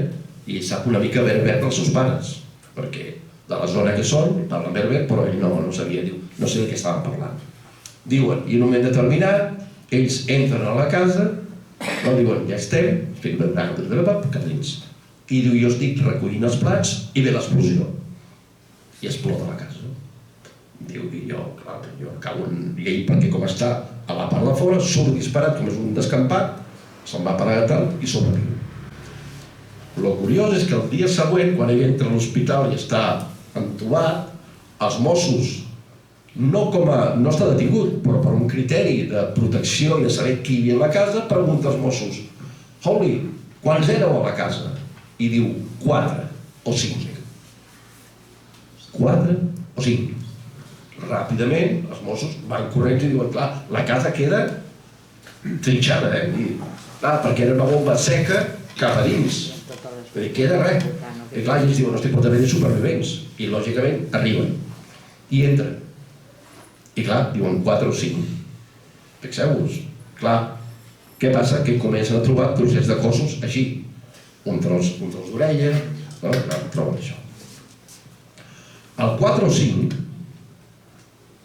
i sap una mica berber dels seus pares, perquè de la zona que són parlen berber, però ell no sabia, diu, no sé de què estaven parlant. Diuen, i en un moment determinat, ells entren a la casa, diuen, ja estem, cap dins. I diu, jo estic recollint els plats i ve l'explosió. I explota la casa. Diu, i jo, clar, jo acabo en ell, perquè com està a la part de fora, surt disparat com és un descampat, se'n va parar a tal i sobreviu. El curiós és que el dia següent, quan ell entra a l'hospital i està entubat, els Mossos, no està detingut, però per un criteri de protecció i de saber qui hi havia a la casa, pregunta als Mossos: Holly, quants éreu a la casa? I diu 4 o 5. 4 o 5. Ràpidament, els Mossos van corrents i diuen: clar, la casa queda trinxada, perquè era una bomba seca cap a dins. Vull dir, queda res. I clar, ells diuen: hosti, pot haver-hi supervivents. I lògicament arriben i entren. I clar, diuen 4 o 5. Fixeu-vos. Clar, què passa? Que comencen a trobar trossets de cossos així. Un tros d'orella, troben això. El 4 o 5,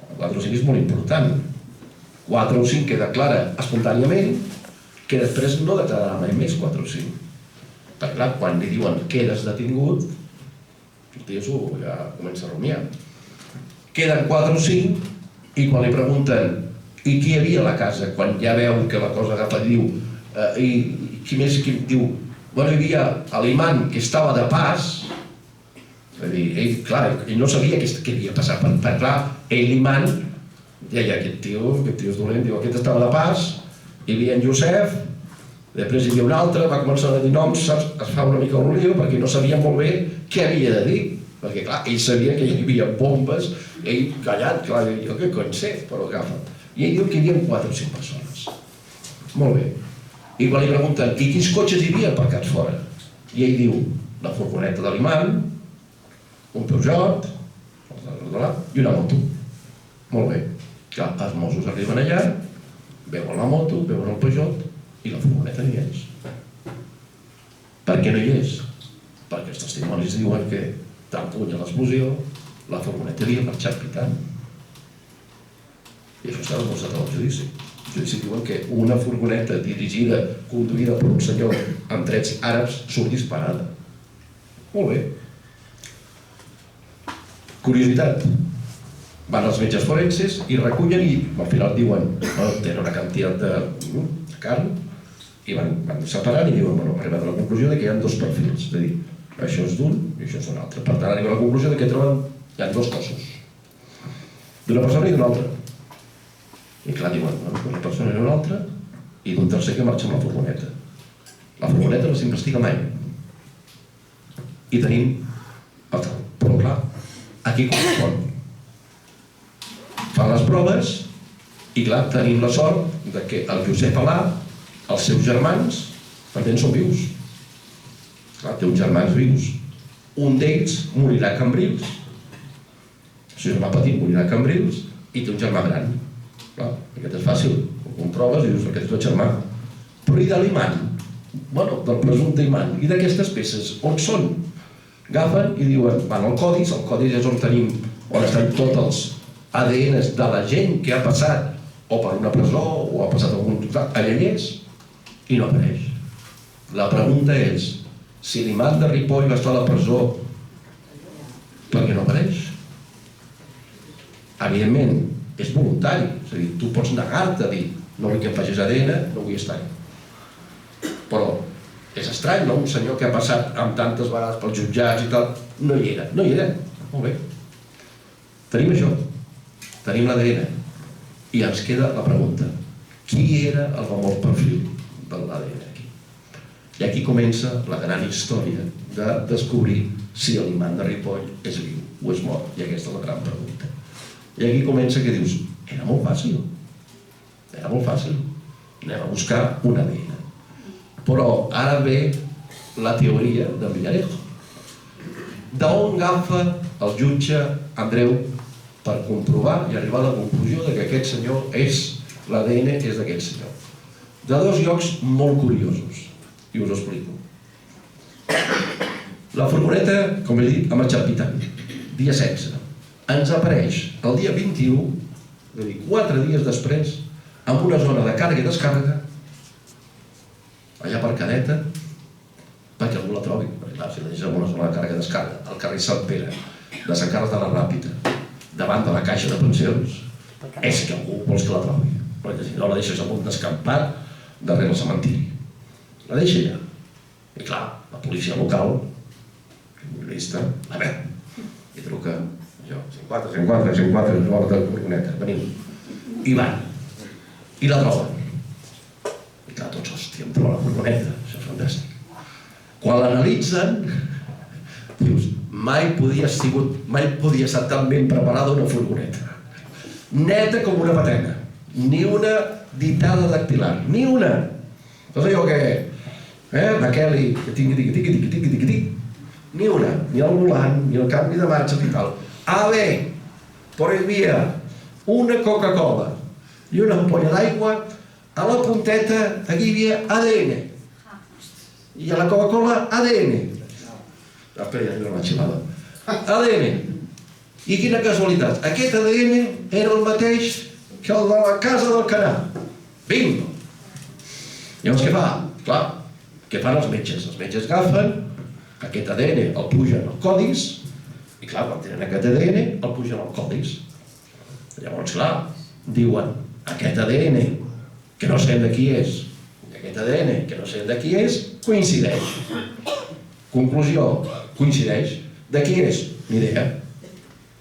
el 4 o 5 és molt important. 4 o 5 que declara espontàniament, que després no declararà mai més 4 o 5. Perquè clar, quan li diuen que eres detingut, el tio ja comença a rumiar. Queden 4 o 5 i quan li pregunten i qui hi havia a la casa, quan ja veu que la cosa agafa i diu i qui més, qui diu, bueno, hi havia l'imant que estava de pas. És a dir, ell no sabia què havia passat, perquè clar, l'imant deia: aquest tio és dolent, diu, aquest estava de pas, hi havia en Josep, després hi havia un altre, va començar a dir noms, saps? Es fa una mica un lío perquè no sabia molt bé què havia de dir, perquè clar, ell sabia que hi havia bombes, ell callat, clar, jo què cony sé, però agafa. I ell diu que hi havia 4 o 5 persones. Molt bé. I quan li pregunten: i quins cotxes hi havia aparcats fora? I ell diu: la furgoneta de l'imant, un Peugeot i una moto. Molt bé. Clar, els Mossos arriben allà, veuen la moto, veuen el Peugeot i la furgoneta no hi és. Per què no hi és? Perquè els testimonis diuen que tant que guanya l'explosió, la furgoneta havia marxat pitant. I això està demostrat al judici. El judici diuen que una furgoneta dirigida, conduïda per un senyor amb trets àrabs, surt disparada. Molt bé. Curiositat. Van als metges forenses i recullen i al final diuen: tenen una quantitat de carn, i van separant i diuen: bueno, arriben a la conclusió que hi ha 2 perfils. És a dir, això és d'un i això és d'un altre. Per tant, arriben a la conclusió que troben hi ha 2 cossos. D'una persona i d'una altra. I clar, diuen: una persona i una altra, i d'un tercer que marxa amb la furgoneta. La furgoneta no s'investiga mai. I tenim el tal. Però clar, aquí correspon. Fan les proves i clar, tenim la sort que el Josep Alà, els seus germans, també en són vius. Clar, té uns germans vius. Un d'ells morirà a Cambrils, el seu germà petit morirà a Cambrils, i té un germà gran. Clar, aquest és fàcil, ho comproves i dius: aquest és el germà. Però i de l'imant? Bueno, del presumpte imant. I d'aquestes peces, on són? Agafen i diuen: van al codis, el codis és on tenim, on estan tots els ADNs de la gent que ha passat o per una presó o ha passat algun total, allà hi és i no apareix. La pregunta és: si l'imant de Ripoll va estar a la presó, per què no apareix? Evidentment, és voluntari, és a dir, tu pots negar-te a dir: no vull que em facis ADN, no vull estar-hi. Però és estrany, no? Un senyor que ha passat amb tantes vegades pels jutjats i tal, no hi era. No hi era. Molt bé. Tenim això. Tenim l'ADN. I ens queda la pregunta: qui era el famós perfil de l'ADN aquí? I aquí comença la gran història de descobrir si l'imant de Ripoll és viu o és mort. I aquesta és la gran pregunta. I aquí comença que dius: era molt fàcil. Era molt fàcil. Anem a buscar un ADN. Però ara ve la teoria de Villarejo. D'on agafa el jutge Andreu per comprovar i arribar a la conclusió que aquest senyor és, l'ADN és d'aquest senyor? De 2 llocs molt curiosos, i us ho explico. La furgoneta, com he dit, ha marxat pitant, dia 16. Ens apareix el dia 21, és a dir, 4 dies després, en una zona de càrrega i descàrrega, allà aparcadeta, perquè algú la trobi. Perquè clar, si la deixes en una zona de càrrega i descàrrega, al carrer Sant Pere, de Sant Carles de la Ràpita, davant de la caixa de pensions, és que algú vols que la trobi. perquè si no la deixes amunt descampat darrere el cementiri. La deixa allà. I clar, la policia local, llista, la veu, i truca, jo, 54, porta de furgoneta, veniu. I van, i la troben. I clar, tots, hòstia, em troba la furgoneta, això és fantàstic. Quan l'analitzen, dius, mai podia estar tan ben preparada una furgoneta. Neta com una patena. Ni una ditada dactilar, ni una. Tot allò que... la Kelly, que tingui, ni una, ni el volant, ni el canvi de marxa i tal. Però hi havia una Coca-Cola i una ampolla d'aigua, a la punteta aquí hi havia ADN. I a la Coca-Cola ADN. Espera, ja no la xilava. ADN. I quina casualitat, aquest ADN era el mateix que el de la casa del Canà. Bingo! Llavors què fa? Clar, què fan els metges? Els metges agafen aquest ADN, el pugen als codis, i clar, quan tenen aquest ADN, el pugen als codis. Llavors, clar, diuen, aquest ADN, que no sabem de qui és, i aquest ADN, que no sabem de qui és, coincideix. Conclusió, coincideix. De qui és? Ni idea.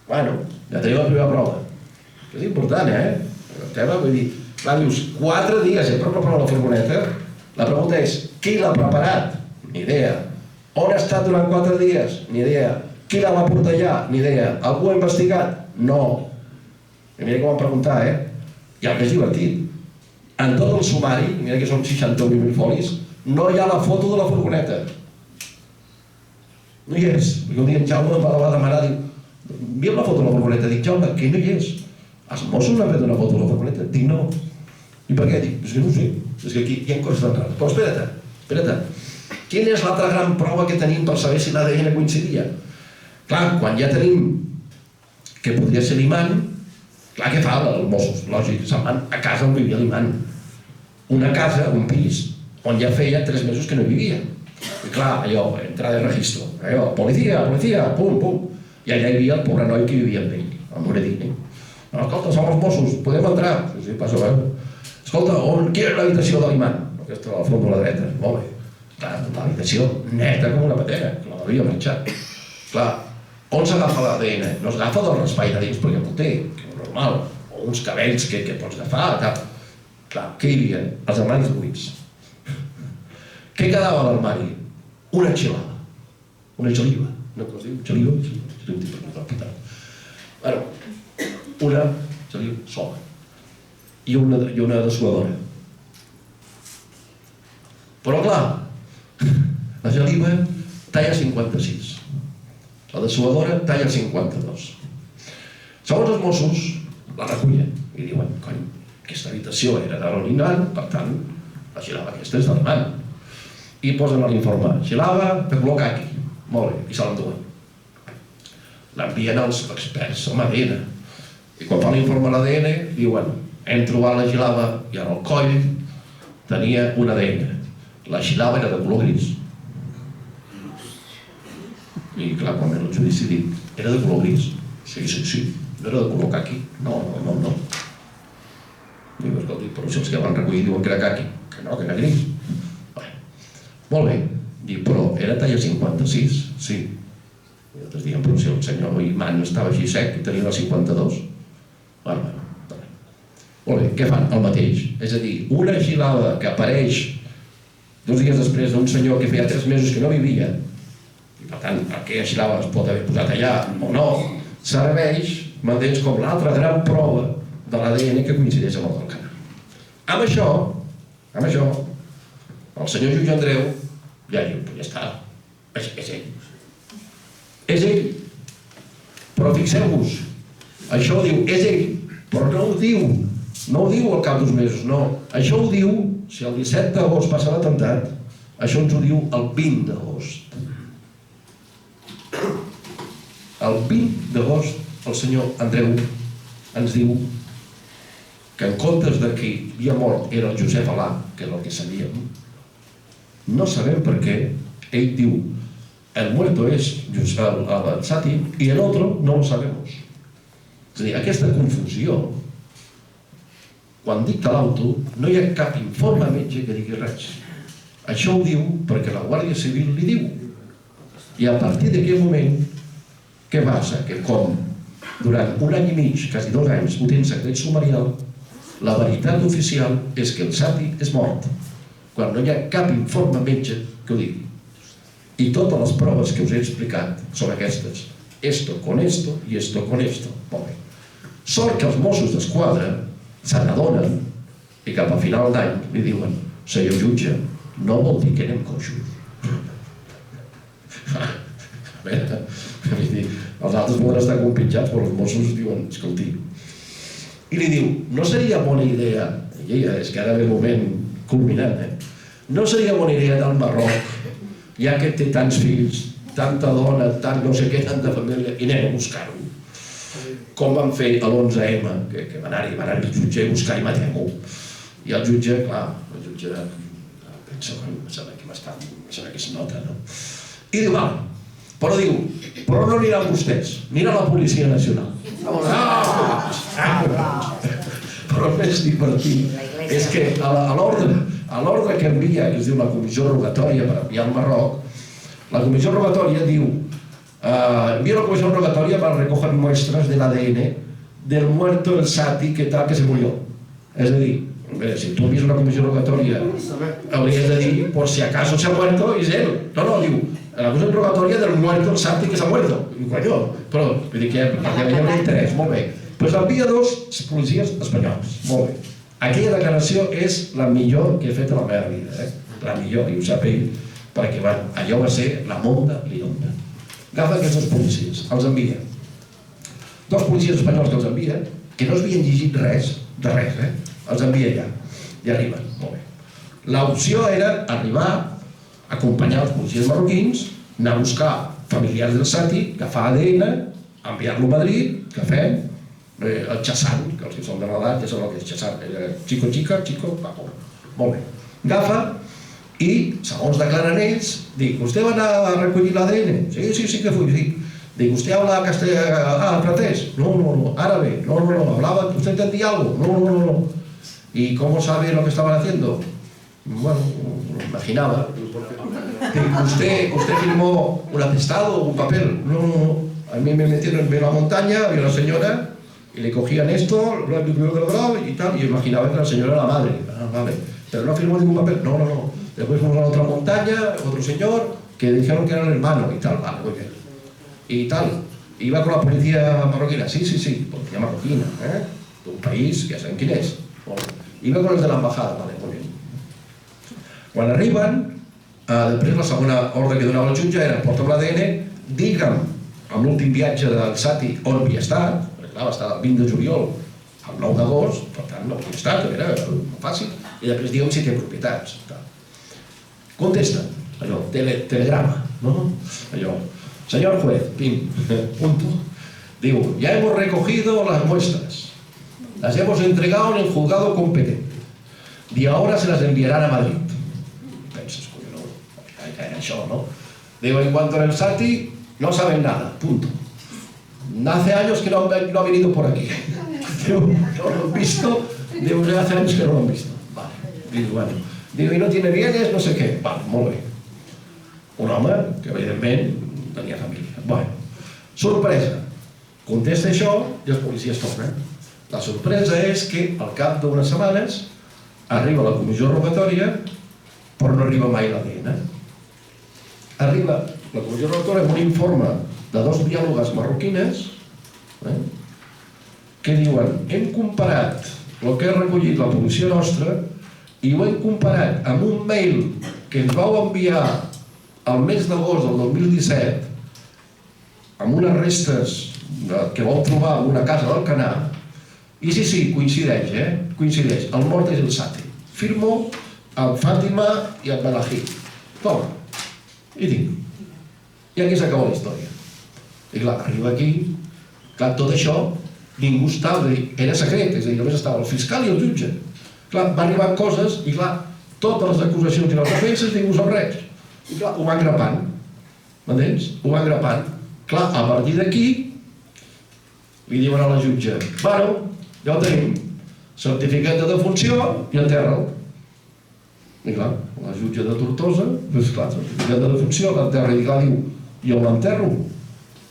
Bueno, ja tenim la primera prova. Que és important, El tema, vull dir, clar, dius, 4 dies per preparar la furgoneta. La pregunta és, qui l'ha preparat? Ni idea. On ha estat durant 4 dies? Ni idea. Qui la va portar allà? Ni idea. Algú ha investigat? No. I mira que ho van preguntar, I el que és divertit, en tot el sumari, mira que són 68.000 folis, no hi ha la foto de la furgoneta. No hi és. Perquè un dia en Jaume em va demanar, diu, envia'm la foto de la furgoneta. Dic, Jaume, que no hi és. Els Mossos n'han fet una foto de la furgoneta? Dic, no. I per què? Dic, és que no ho sé. És que aquí hi ha coses tan rares. Però espera't. Quina és l'altra gran prova que tenim per saber si l'ADN coincidia? Clar, quan ja tenim que podria ser l'imant, clar, què fa els Mossos? Lògic, se'n van a casa on vivia l'imant. Una casa, un pis, on ja feia 3 mesos que no hi vivia. I clar, allò, entrada de registro, allò, policia, pum, pum. I allà hi havia el pobre noi que vivia amb ell, amb Moredini. No, escolta, som els Mossos, podem entrar? Sí, passa a veure. Escolta, quina és l'habitació de l'imant? Aquesta a la front de la dreta, molt bé. Clar, l'habitació neta com una patena, que la devia marxar. Clar, on s'agafa l'ADN? No s'agafa del raspall de dins perquè no el té, que és normal, o uns cabells que pots agafar, tal. Clar, què hi havia? Els armaris buits. Què quedava a l'armari? Una xilava, una xaliva, no que es diu xaliva, bueno, una xaliva sola i una dessuadora. Però clar, la xaliva talla 56, la dessuadora talla 52. Segons els Mossos, la recullen i diuen, cony, aquesta habitació era de l'imant, per tant, la xilava aquesta és de l'imant. I posen a l'informe, xilava per col·locar aquí. Molt bé, i se l'enduen. L'envien als experts en ADN. I quan fan l'informe a l'ADN, diuen, hem trobat la xilava i en el coll tenia un ADN. La xilava era de color gris. I clar, quan el judici dic, era de color gris. Sí, no era de color caqui. No. Diu, escolti, però si els que van recollir diuen que era caqui. Que no, que era gris. Molt bé, diu, però era talla 56, sí. I altres diuen, però si el senyor imant estava així sec i tenia la 52. Molt bé, què fan? El mateix. És a dir, una xilava que apareix 2 dies després d'un senyor que feia 3 mesos que no vivia, i per tant, aquella xilava es pot haver posat allà o no, serveix, m'entens, com l'altra gran prova de l'ADN que coincideix amb el del Canà. Amb això, el senyor Lluís Andreu ja diu, ja està, és ell. És ell. Però fixeu-vos, això ho diu, és ell, però no ho diu al cap d'uns mesos, no. Això ho diu, si el 17 d'agost passa l'atemptat, això ens ho diu el 20 d'agost. El 20 d'agost el senyor Andreu ens diu que en comptes de que havia mort era el Josep Alà, que era el que sabíem, no sabem per què, ell diu, el muerto es el Sati y el otro no lo sabemos. És a dir, aquesta confusió quan dicta l'auto, no hi ha cap informe metge que digui res. Això ho diu perquè la Guàrdia Civil li diu. I a partir d'aquell moment, què passa? Que com durant un any i mig, quasi 2 anys, ho tens secret sumarial, la veritat oficial és que el Sati és mort, quan no hi ha cap informe metge que ho digui. I totes les proves que us he explicat són aquestes. Esto con esto i esto con esto. Molt bé. Sort que els Mossos d'Esquadra se n'adonen i cap a final d'any li diuen: senyor jutge, no vol dir que anem coixos. A veure, els altres poden estar compitjats, però els Mossos diuen: escolti. I li diu: no seria bona idea, i és que ara ve el moment culminant, no seria bona idea del Marroc, ja que té tants fills, tanta dona, tant no sé què, tanta família, i anem a buscar-ho. Com van fer a l'11M, que van anar el jutge a buscar i matem-ho. I el jutge, clar, el jutge pensa, saber què es nota, no? I diu, val, però no aniran vostès, anirà la Policia Nacional. Però el més divertit és que a l'ordre que envia, que es diu la comissió rogatòria per enviar al Marroc, la comissió rogatòria diu: envía la comisión rogatoria para recoger muestras del ADN del muerto el Sati que tal que se murió. És a dir, si tu envies una comissió rogatòria, hauries de dir, por si acaso se ha muerto, és ell. No, diu, la comissió rogatòria del muerto el Sati que s'ha muerto. Diu, coño, però, vull dir que hi ha un interès, molt bé. Doncs envia 2 policies espanyols, molt bé. Aquella declaració és la millor que he fet a la meva vida, la millor, i ho sap ell, perquè allò va ser la monda lionda. Agafa aquests 2 policies, els envia. 2 policies espanyols que els envien, que no havien llegit res, de res, els envia allà. I arriben, molt bé. L'opció era arribar, acompanyar els policies marroquins, anar a buscar familiars del Sati, agafar ADN, enviar-lo a Madrid, que fem el xassant, que els que són de l'edat ja saben el que és xassant, chico, papo. Molt bé. Agafa i, segons declaren ells, dic, ¿usted va a recollir l'ADN? Sí que fui, sí. Dic, ¿usted habla francés? No, árabe, no, ¿hablaba? ¿Usted entendía algo? No. ¿Y cómo sabe lo que estaban haciendo? Bueno, lo imaginaba. Dic, ¿usted firmó un atestado o un papel? No. A mí me metieron en la montaña, vi a la señora, y le cogían esto, y tal, y imaginaba que la señora era la madre. Vale. Pero no firmó ningún papel. No. Después fuimos a la otra montaña, otro señor, que dijeron que eran hermanos y tal, vale, muy bien. Y tal, iba con la policía marroquina, sí, policía marroquina, de un país, ja saben quin és. Iba con els de l'embajada, vale, muy bien. Quan arriben, després la segona ordre que donava el jutge era: porta'm l'ADN, digue'm amb l'últim viatge del Sati on havia estat, perquè clar, va estar el 20 de juliol al 9 d'agost, per tant no havia estat, era fàcil, i després digue'm si té propietats. Contesta, allò, telegrama, no? Allò, señor juez, pim, punto. Digo, ya hemos recogido las muestras, las hemos entregado en el juzgado competente y ahora se las enviarán a Madrid. Penses, coño, no, era això, ¿no? Digo, en cuanto al Sati, no saben nada, punto. Hace años que no ha venido por aquí. Digo, no lo han visto, digo, hace años que no lo han visto. Vale, digo, bueno. Digo, i no tiene bienes, no sé què. Val, molt bé. Un home que, evidentment, tenia família. Bueno, sorpresa. Contesta això i els policies tornen. La sorpresa és que al cap d'unes setmanes arriba la comissió rogatòria, però no arriba mai l'ADN. Arriba la comissió rogatòria amb un informe de 2 biòlogues marroquines que diuen: hem comparat el que ha recollit la policia nostra i ho hem comparat amb un mail que ens vau enviar al mes d'agost del 2017 amb unes restes que vau trobar en una casa d'Alcanar, i sí, coincideix, coincideix, el mort és el Sati. Firmo amb Fàtima i amb Balají. Toma, i tinc. I aquí s'acaba la història. I clar, arriba aquí, clar, tot això ningú estava, era secret, és a dir, només estava el fiscal i el jutge. Clar, van arribar coses i clar, totes les acusacions i les defenses ningú sap res. I clar, ho van grapant, m'entens? Ho van grapant. Clar, a partir d'aquí li diuen a la jutge: bueno, ja ho tenim, certificat de defunció i enterra'l. I clar, la jutge de Tortosa, doncs clar, certificat de defunció, l'enterra i clar, diu, jo l'enterro.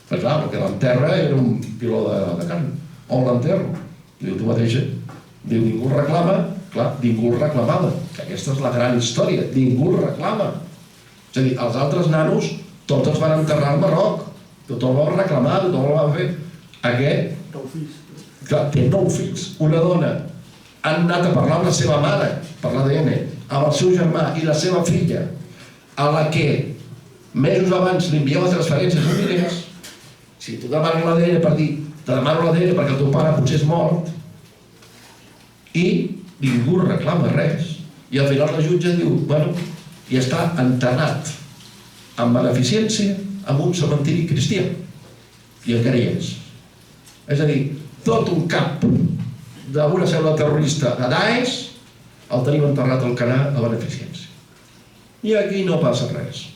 Però clar, el que l'enterra era un piló de carn. On l'enterro? Diu, tu mateixa. Diu, ningú el reclama. Clar, ningú el reclamava. Que aquesta és la gran història. Ningú el reclama. És a dir, els altres nanos, tots els van enterrar al Marroc. Tothom el va reclamar, tothom el va fer. Aquest, clar, té 9 fills. Una dona. Han anat a parlar amb la seva mare, per l'ADN, amb el seu germà i la seva filla, a la que mesos abans li enviava transferències de diners. Si tu demanes l'ADN per dir, te demano l'ADN perquè el teu pare potser és mort, i ningú reclama res. I al final la jutge diu, bueno, i està enterrat amb beneficència en un cementiri cristià. I encara hi és. És a dir, tot un cap d'una cèl·lula terrorista de Daesh el tenim enterrat al Canà a beneficència. I aquí no passa res.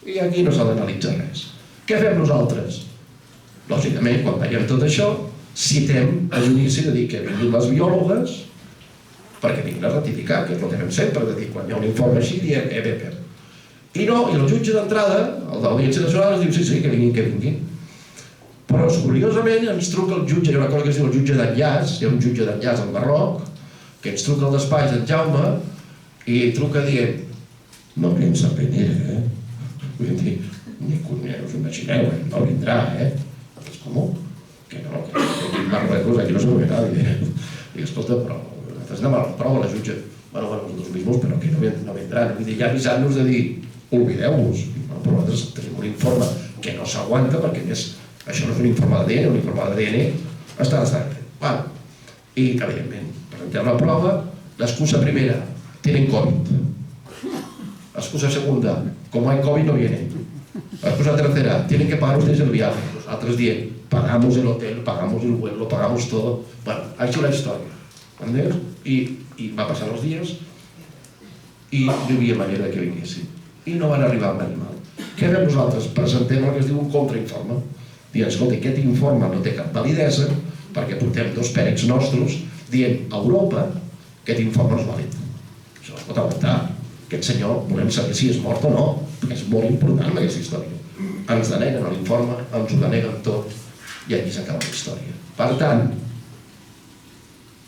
I aquí no s'ha d'analitzar res. Què fem nosaltres? Lògicament, quan veiem tot això, citem a judici de dir que vinguin les biòlogues perquè vinguin a ratificar, que és el que fem sempre, de dir, quan hi ha un informe així, diem, bé. I no, i el jutge d'entrada, el de l'Audiència Nacional, ens diu, sí, que vinguin. Però, curiosament, ens truca el jutge, hi ha una cosa que es diu el jutge d'enllaç, hi ha un jutge d'enllaç al Marroc, que ens truca al despatx d'en Jaume, i truca dient, no piensa venir, Vull dir, ni us imagineu, no vindrà, Pues, ¿cómo? Que no, que aquí en Marruecos, aquí no se mueve nadie. Dic, escolta, però nosaltres anem a la prova, la jutge, bueno, nosotros mismos, però que no vendran. Vull dir, ja avisant-nos de dir, olvideu-vos. Però nosaltres tenim un informe que no s'aguanta, perquè més, això no és un informe d'ADN, un informe d'ADN està bastant. I, evidentment, presentem la prova, l'excusa primera, tienen COVID. Excusa segunda, como hay COVID no vienen. Excusa tercera, tienen que pagar ustedes el viaje. Nosotros diem, pagamos el hotel, pagamos el vuelo, pagamos todo. Bueno, ha hecho la historia. ¿Entendés? I va passar els dies i no hi havia manera que vinguessin. I no van arribar amb l'animal. Què fem nosaltres? Presentem el que es diu un contrainforme. Dient, escolta, aquest informe no té cap validesa perquè portem 2 pèrecs nostres dient a Europa que aquest informe no és vàlid. Això es pot aguantar. Aquest senyor volem saber si és mort o no, perquè és molt important aquesta història. Ens deneguen l'informe, ens ho deneguen tot i aquí s'acaba la història. Per tant,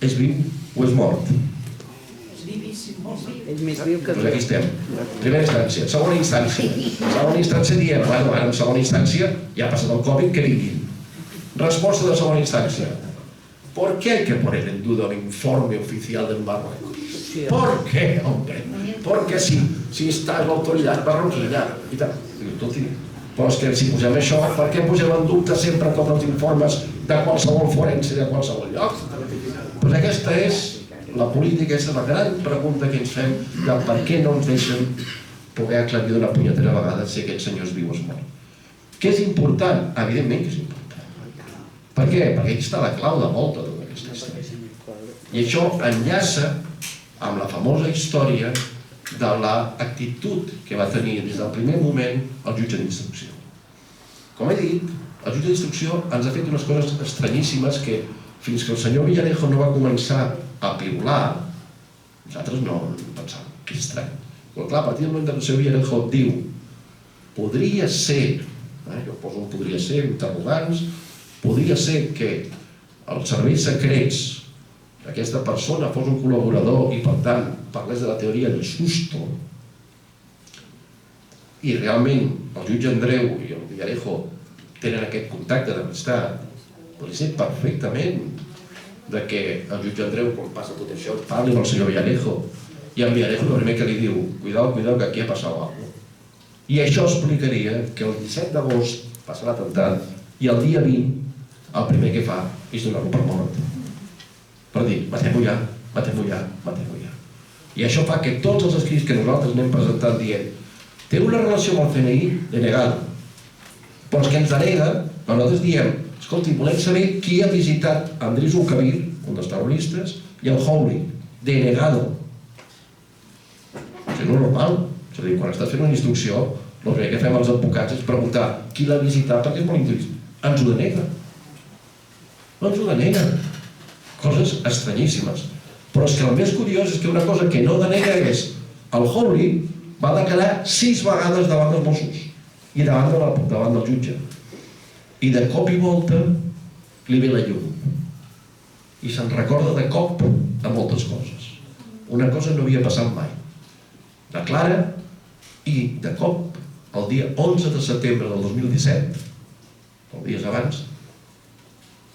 és viu o és mort? És més viu que... Doncs aquí estem. Primera instància. Segona instància. Segona instància diem, bueno, ara en segona instància ja ha passat el Covid, que vinguin. Resposta de segona instancia. ¿Por qué hay que poner en duda el informe oficial del Marruecos? ¿Por qué, hombre? Porque si està l'autoritat marroquina i tal. Però és que si posem això, per què posem en dubte sempre tots els informes de qualsevol forense de qualsevol lloc? Doncs aquesta és la política, aquesta és la gran pregunta que ens fem de per què no ens deixen poder aclarir d'una punyetera vegada si aquest senyor és viu o és mort. Què és important? Evidentment que és important. Per què? Perquè aquí està la clau de volta de tota aquesta història. I això enllaça amb la famosa història de l'actitud que va tenir des del primer moment el jutge d'instrucció. Com he dit, el jutge d'instrucció ens ha fet unes coses estranyíssimes que fins que el senyor Villarejo no va començar a piular, nosaltres no pensàvem, que és estrany. Però clar, a partir del moment que el senyor Villarejo diu podria ser, jo poso un podria ser, interrogants, podria ser que els serveis secrets aquesta persona fos un col·laborador i per tant parlés de la teoria del susto i realment el jutge Andreu i el Villarejo tenen aquest contacte d'amistat, podria ser perfectament de que el jutge Andreu, quan passa tot això, parli amb el senyor Villarejo i el Villarejo el primer que li diu cuidado que aquí ha passat alguna cosa. I això explicaria que el 17 d'agost passa l'atemptat i el dia 20 el primer que fa és donar-lo per mort. Per dir, matem-ho ja. I això fa que tots els escrits que nosaltres anem presentant dient té una relació amb el CNI denegada. Però els que ens denega, nosaltres diem, escolti, volem saber qui ha visitat Andrés Ukabir, un dels terroristes, i el Howley, denegado. Això no és normal. És a dir, quan estàs fent una instrucció, el primer que fem els advocats és preguntar qui l'ha visitat perquè és molt interessant. Ens ho denega. No ens ho denega. Coses estranyíssimes. Però és que el més curiós és que una cosa que no denega és el Hawley va declarar 6 vegades davant dels Mossos i davant del jutge. I de cop i volta li ve la llum. I se'n recorda de cop a moltes coses. Una cosa no havia passat mai. Declara i de cop, el dia 11 de setembre del 2017, els dies abans,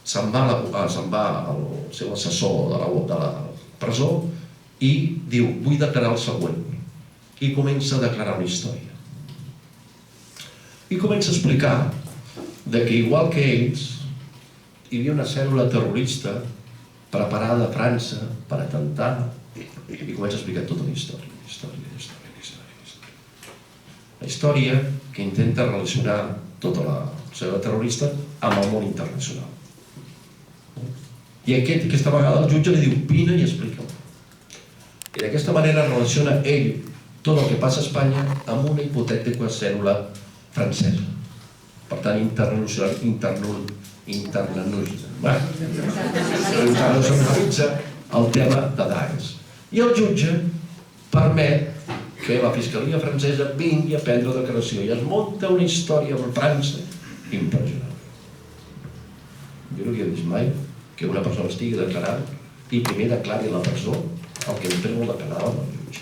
se'n va el seu assessor de la presó i diu, vull declarar el següent. I comença a declarar una història. I comença a explicar que igual que ells, hi havia una cèl·lula terrorista preparada a França per atemptar, i comença a explicar tota la història. La història que intenta relacionar tota la cèl·lula terrorista amb el món internacional. I aquesta vegada el jutge li diu, vine i explica-ho. I d'aquesta manera relaciona ell tot el que passa a Espanya amb una hipotètica cèl·lula francesa. Per tant, internacionalitza el tema de Daesh. I el jutge permet que la fiscalia francesa vingui a prendre declaració i es munta una història amb França impressionant. Jo no havia vist mai que una persona estigui declarant i primer declari a la presó el que després vol declarar al jutge.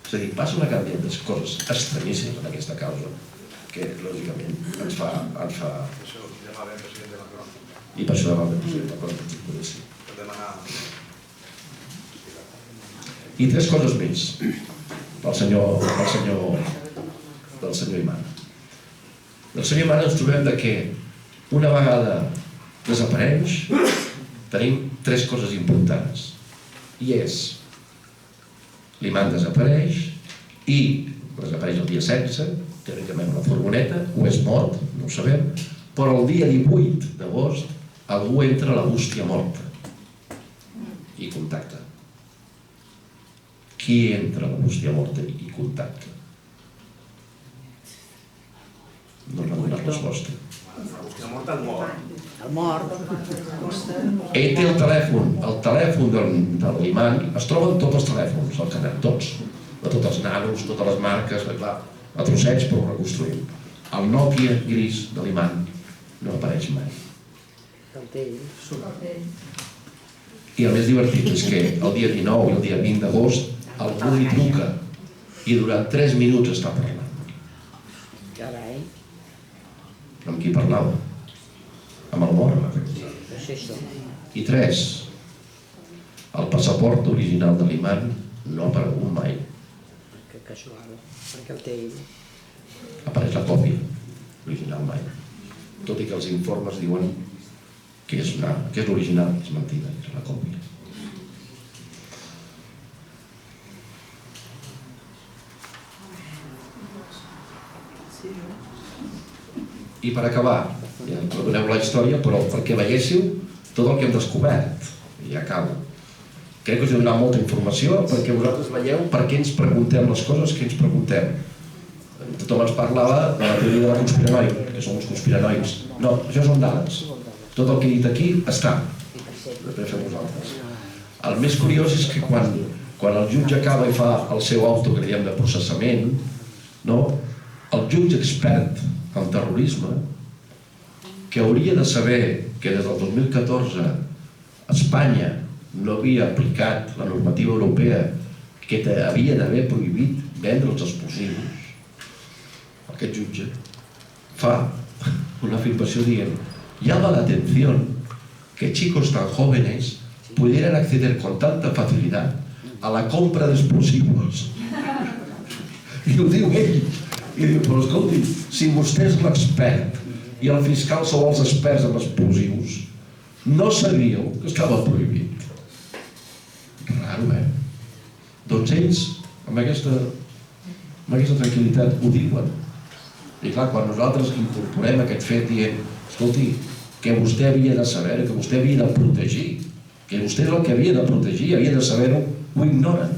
És a dir, passa una quantitat de coses estranyíssimes en aquesta causa que, lògicament, ens fa... I per això demà ve el president Macron. I 3 coses més del senyor Imán. Del senyor Imán ens trobem que una vegada desapareix tenim 3 coses importants. I és, l'Imán desapareix i desapareix el dia 16, teòricament la furgoneta, o és mort, no ho sabem, però el dia 18 d'agost algú entra a la bústia morta i contacta. Qui entra a la bústia morta i contacta? No m'ha donat resposta. La bústia morta, el mort. El mort. Ell té el telèfon de l'Imán, es troben tots els telèfons, al canal, tots, de tots els nanos, totes les marques, clar, a trossets però ho reconstruïm. El Nokia gris de l'Imán no apareix mai. I el més divertit és que el dia 19 i el dia 20 d'agost algú li truca i durant 3 minuts està parlant. Carai. Amb qui parlava? Amb el mort. I 3, el passaport original de l'Imán no ha aparegut mai. Que casual, perquè el té ell. Apareix la còpia, l'original mai. Tot i que els informes diuen que és l'original, és mentida, és la còpia. I per acabar, ja perdoneu la història, però perquè veiéssiu tot el que hem descobert, i ja acabo. Crec que us he donat molta informació perquè vosaltres veieu per què ens preguntem les coses que ens preguntem. Tothom ens parlava de la teoria de la conspiranoia, que som uns conspiranoics. No, això són dades. Tot el que he dit aquí està. Després fem vosaltres. El més curiós és que quan el jutge acaba i fa el seu auto, que diem, de processament, el jutge expert en terrorisme, que hauria de saber que des del 2014 Espanya no havia aplicat la normativa europea que havia d'haver prohibit vendre els explosius, aquest jutge fa una afirmació dient: llama la atención que chicos tan jóvenes pudieran acceder con tanta facilidad a la compra de explosivos. I ho diu ell. I diu, però escolti, si vostè és l'expert i el fiscal sou els experts en explosius, no sabíeu que estava prohibit. Raro, Doncs ells, amb aquesta tranquil·litat, ho diuen. I clar, quan nosaltres incorporem aquest fet dient, escolti, que vostè havia de saber, que vostè havia de protegir, que vostè és el que havia de protegir, havia de saber-ho, ho ignoren.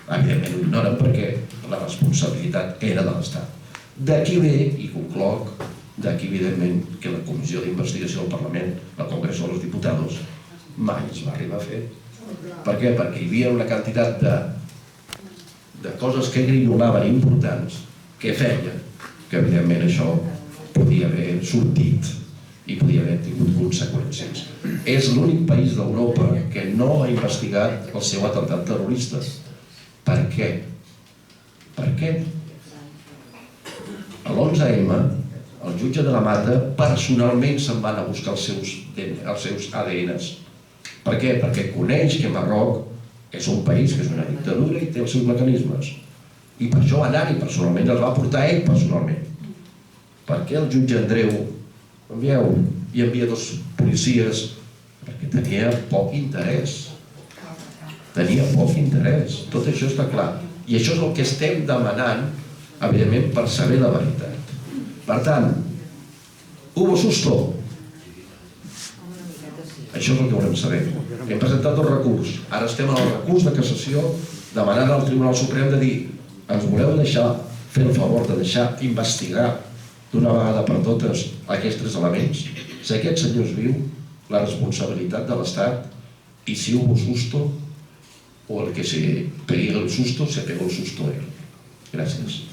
Evidentment ho ignoren perquè la responsabilitat era de l'Estat. D'aquí ve, i concloc, d'aquí evidentment que la comissió d'investigació del Parlament, al Congreso de los Diputados, mai es va arribar a fer. Per què? Perquè hi havia una quantitat de coses que grinolaven importants que feia que evidentment això podia haver sortit i podia haver tingut conseqüències. És l'únic país d'Europa que no ha investigat el seu atemptat terrorista. Per què? Per què? A l'11M, el jutge de la Mata personalment se'n va anar a buscar els seus ADNs. Per què? Perquè coneix que Marroc és un país que és una dictadura i té els seus mecanismes. I per això va anar-hi personalment, els va portar ell personalment. Per què el jutge Andreu envieu i envia 2 policies? Perquè tenia poc interès. Tenia poc interès. Tot això està clar. I això és el que estem demanant, evidentment, per saber la veritat. Per tant, hubo susto. Això és el que volem saber. Hem presentat el recurs. Ara estem en el recurs de cassació demanant al Tribunal Suprem de dir ens voleu deixar fer el favor de deixar investigar d'una vegada per totes aquests elements? Si aquest senyor es viu, la responsabilitat de l'Estat y si hubo susto o el que se pega el susto, se pegó el susto él. Gracias.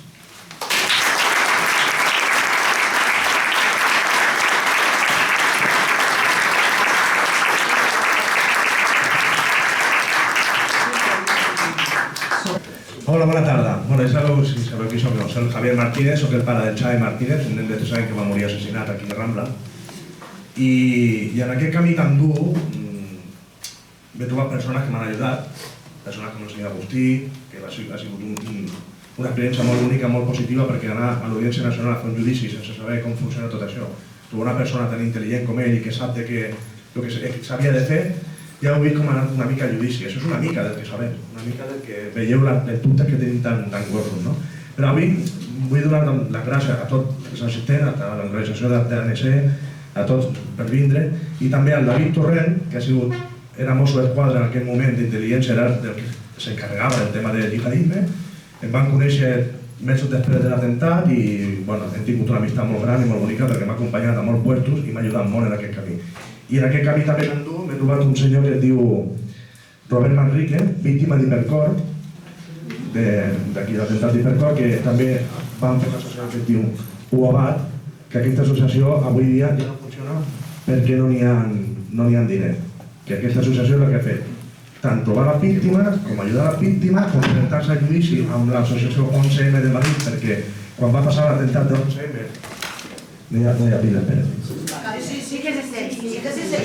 Hola, bona tarda. Bueno, ja sabeu qui som jo. Soc el Javier Martínez, soc el pare del Xavi Martínez, un nen de 3 anys que va morir assassinat aquí a Rambla. I en aquest camí tan dur m'he trobat persones que m'han ajudat, persones com el senyor Agustí, que ha sigut una experiència molt única, molt positiva, perquè anar a l'Audiència Nacional a fer un judici sense saber com funciona tot això, trobar una persona tan intel·ligent com ell i que sap que el que s'havia de fer, ja heu vist com ha anat una mica a judici. Això és una mica del que sabem, una mica del que veieu els dubtes que tenim tan gordos, no? Però avui vull donar les gràcies a tots els assistents, a l'organització de l'ANC, a tots per vindre, i també al David Torrent, que era mosso d'esquadra en aquell moment d'intel·ligència, era el que s'encarregava del tema del jihadisme. Em van conèixer mesos després de l'atemptat i hem tingut una amistat molt gran i molt bonica perquè m'ha acompanyat a molts puestos i m'ha ajudat molt en aquest camí. I en aquest camí també m'he trobat un senyor que es diu Robert Manrique, víctima d'Hipercor, d'aquí de l'atemptat d'Hipercor, que també van fer l'associació que es diu UABAT, que aquesta associació avui dia ja no funciona perquè no n'hi ha diners. Que aquesta associació és la que ha fet tant trobar les víctimes, com ajudar les víctimes, com presentar-se a judici amb l'associació 11M de Madrid, perquè quan va passar l'atemptat de 11M no hi ha pila, espera. Sí que és cert.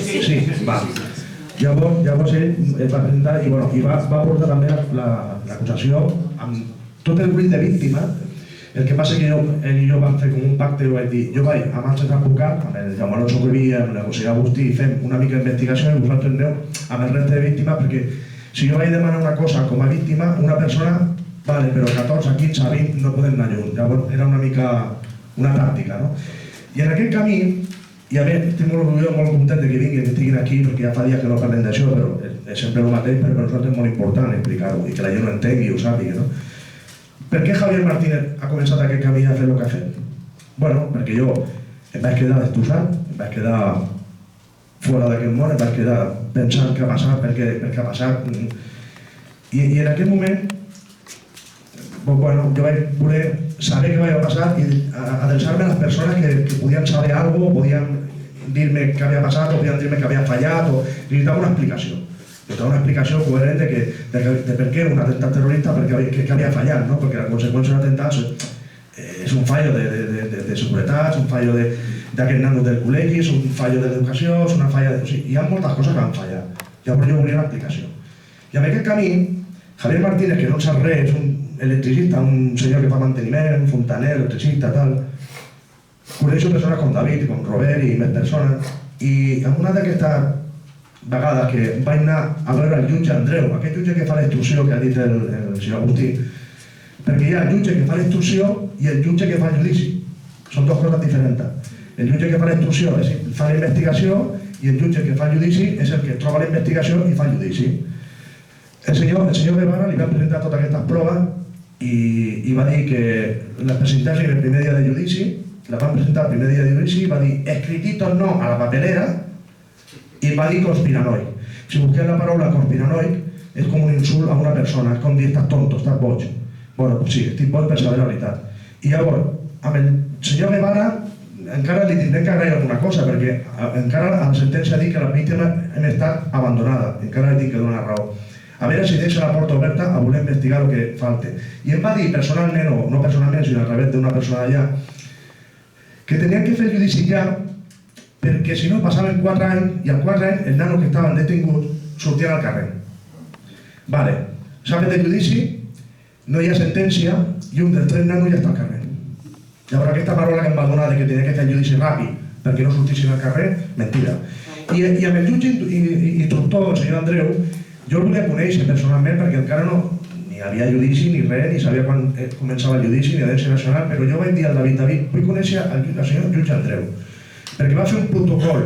Sí, va. Llavors ell es va presentar i va portar també l'acusació amb tot el grup de víctimes. El que passa que ell i jo vam fer com un pacte i vaig dir, jo vaig amb el senyor advocat, amb el Jaume Alonso Corbí, amb el conseller Agustí, i fem una mica d'investigació i vosaltres aneu amb el reste de víctimes, perquè si jo vaig demanar una cosa com a víctima, una persona, vale, però 14, 15, 20 no podem anar lluny. Llavors era una mica una tàctica, no? I en aquest camí, i a mi estic molt orgullós, molt content que vinguin, que estiguin aquí, perquè ja fa dies que no parlem d'això, però és sempre el mateix, però per nosaltres és molt important explicar-ho i que la gent ho entengui i ho sàpiga, no? Per què Javier Martínez ha començat aquest camí a fer el que ha fet? Bueno, perquè jo em vaig quedar destossat, em vaig quedar fora d'aquest món, em vaig quedar pensant què ha passat, per què ha passat. I en aquell moment, jo vaig voler saber què havia passat i adreçar-me a les persones que podien saber alguna cosa, podien dir-me què havia passat, o podien dir-me que havia fallat, o necessitava una explicació. Una explicació coherent de per què un atemptat terrorista, què havia fallat, no? Perquè la conseqüència d'un atemptat és un fallo de seguretat, és un fallo d'aquest nano del col·legi, és un fallo d'educació, és una falla de... O sigui, hi ha moltes coses que van fallar. Llavors jo volia una explicació. I en aquest camí, Javier Martínez, que no en sap res, és un electricista, un senyor que fa manteniment, un fontaner, electricista, tal. Coneixo persones com David, com Robert i més persones. I en una d'aquestes vegades que vaig anar a veure el jutge Andreu, aquest jutge que fa la instrucció que ha dit el senyor Agustí, perquè hi ha el jutge que fa la instrucció i el jutge que fa el judici. Són dues coses diferents. El jutge que fa la instrucció fa la investigació i el jutge que fa el judici és el que troba la investigació i fa el judici. El senyor Guevara li va presentar totes aquestes proves i va dir que les presentessin el primer dia de judici, les van presentar el primer dia de judici i va dir escrititos no a la papelera i va dir conspiranoic. si busquem la paraula conspiranoic, és com un insult a una persona, és com dir, estàs tonto, estàs boig. Bueno, pues sí, estic boig per saber la veritat. I llavors, amb el senyor Guevara, encara li tindrem que agrair alguna cosa, perquè encara a la sentència diu que les víctimes han estat abandonades, encara li tinc que donar raó. A veure si deixa la porta oberta a voler investigar el que falte. I em va dir personalment, o no personalment, sinó a través d'una persona d'allà, que tenien que fer el judici ja, perquè si no passaven 4 anys, i al 4 anys els nanos que estaven detinguts sortien al carrer. Vale, s'ha fet el judici, no hi ha sentència, i un dels 3 nanos ja està al carrer. Llavors aquesta paraula que em va donar de que tenia que fer el judici ràpid perquè no sortissin al carrer, mentida. I amb el jutge instructor, el senyor Andreu, jo el volia conèixer personalment perquè encara no ni havia judici ni res, ni sabia quan començava el judici ni l'Audiència Nacional, però jo vaig dir al David, vull conèixer el senyor jutge Andreu, perquè va fer un protocol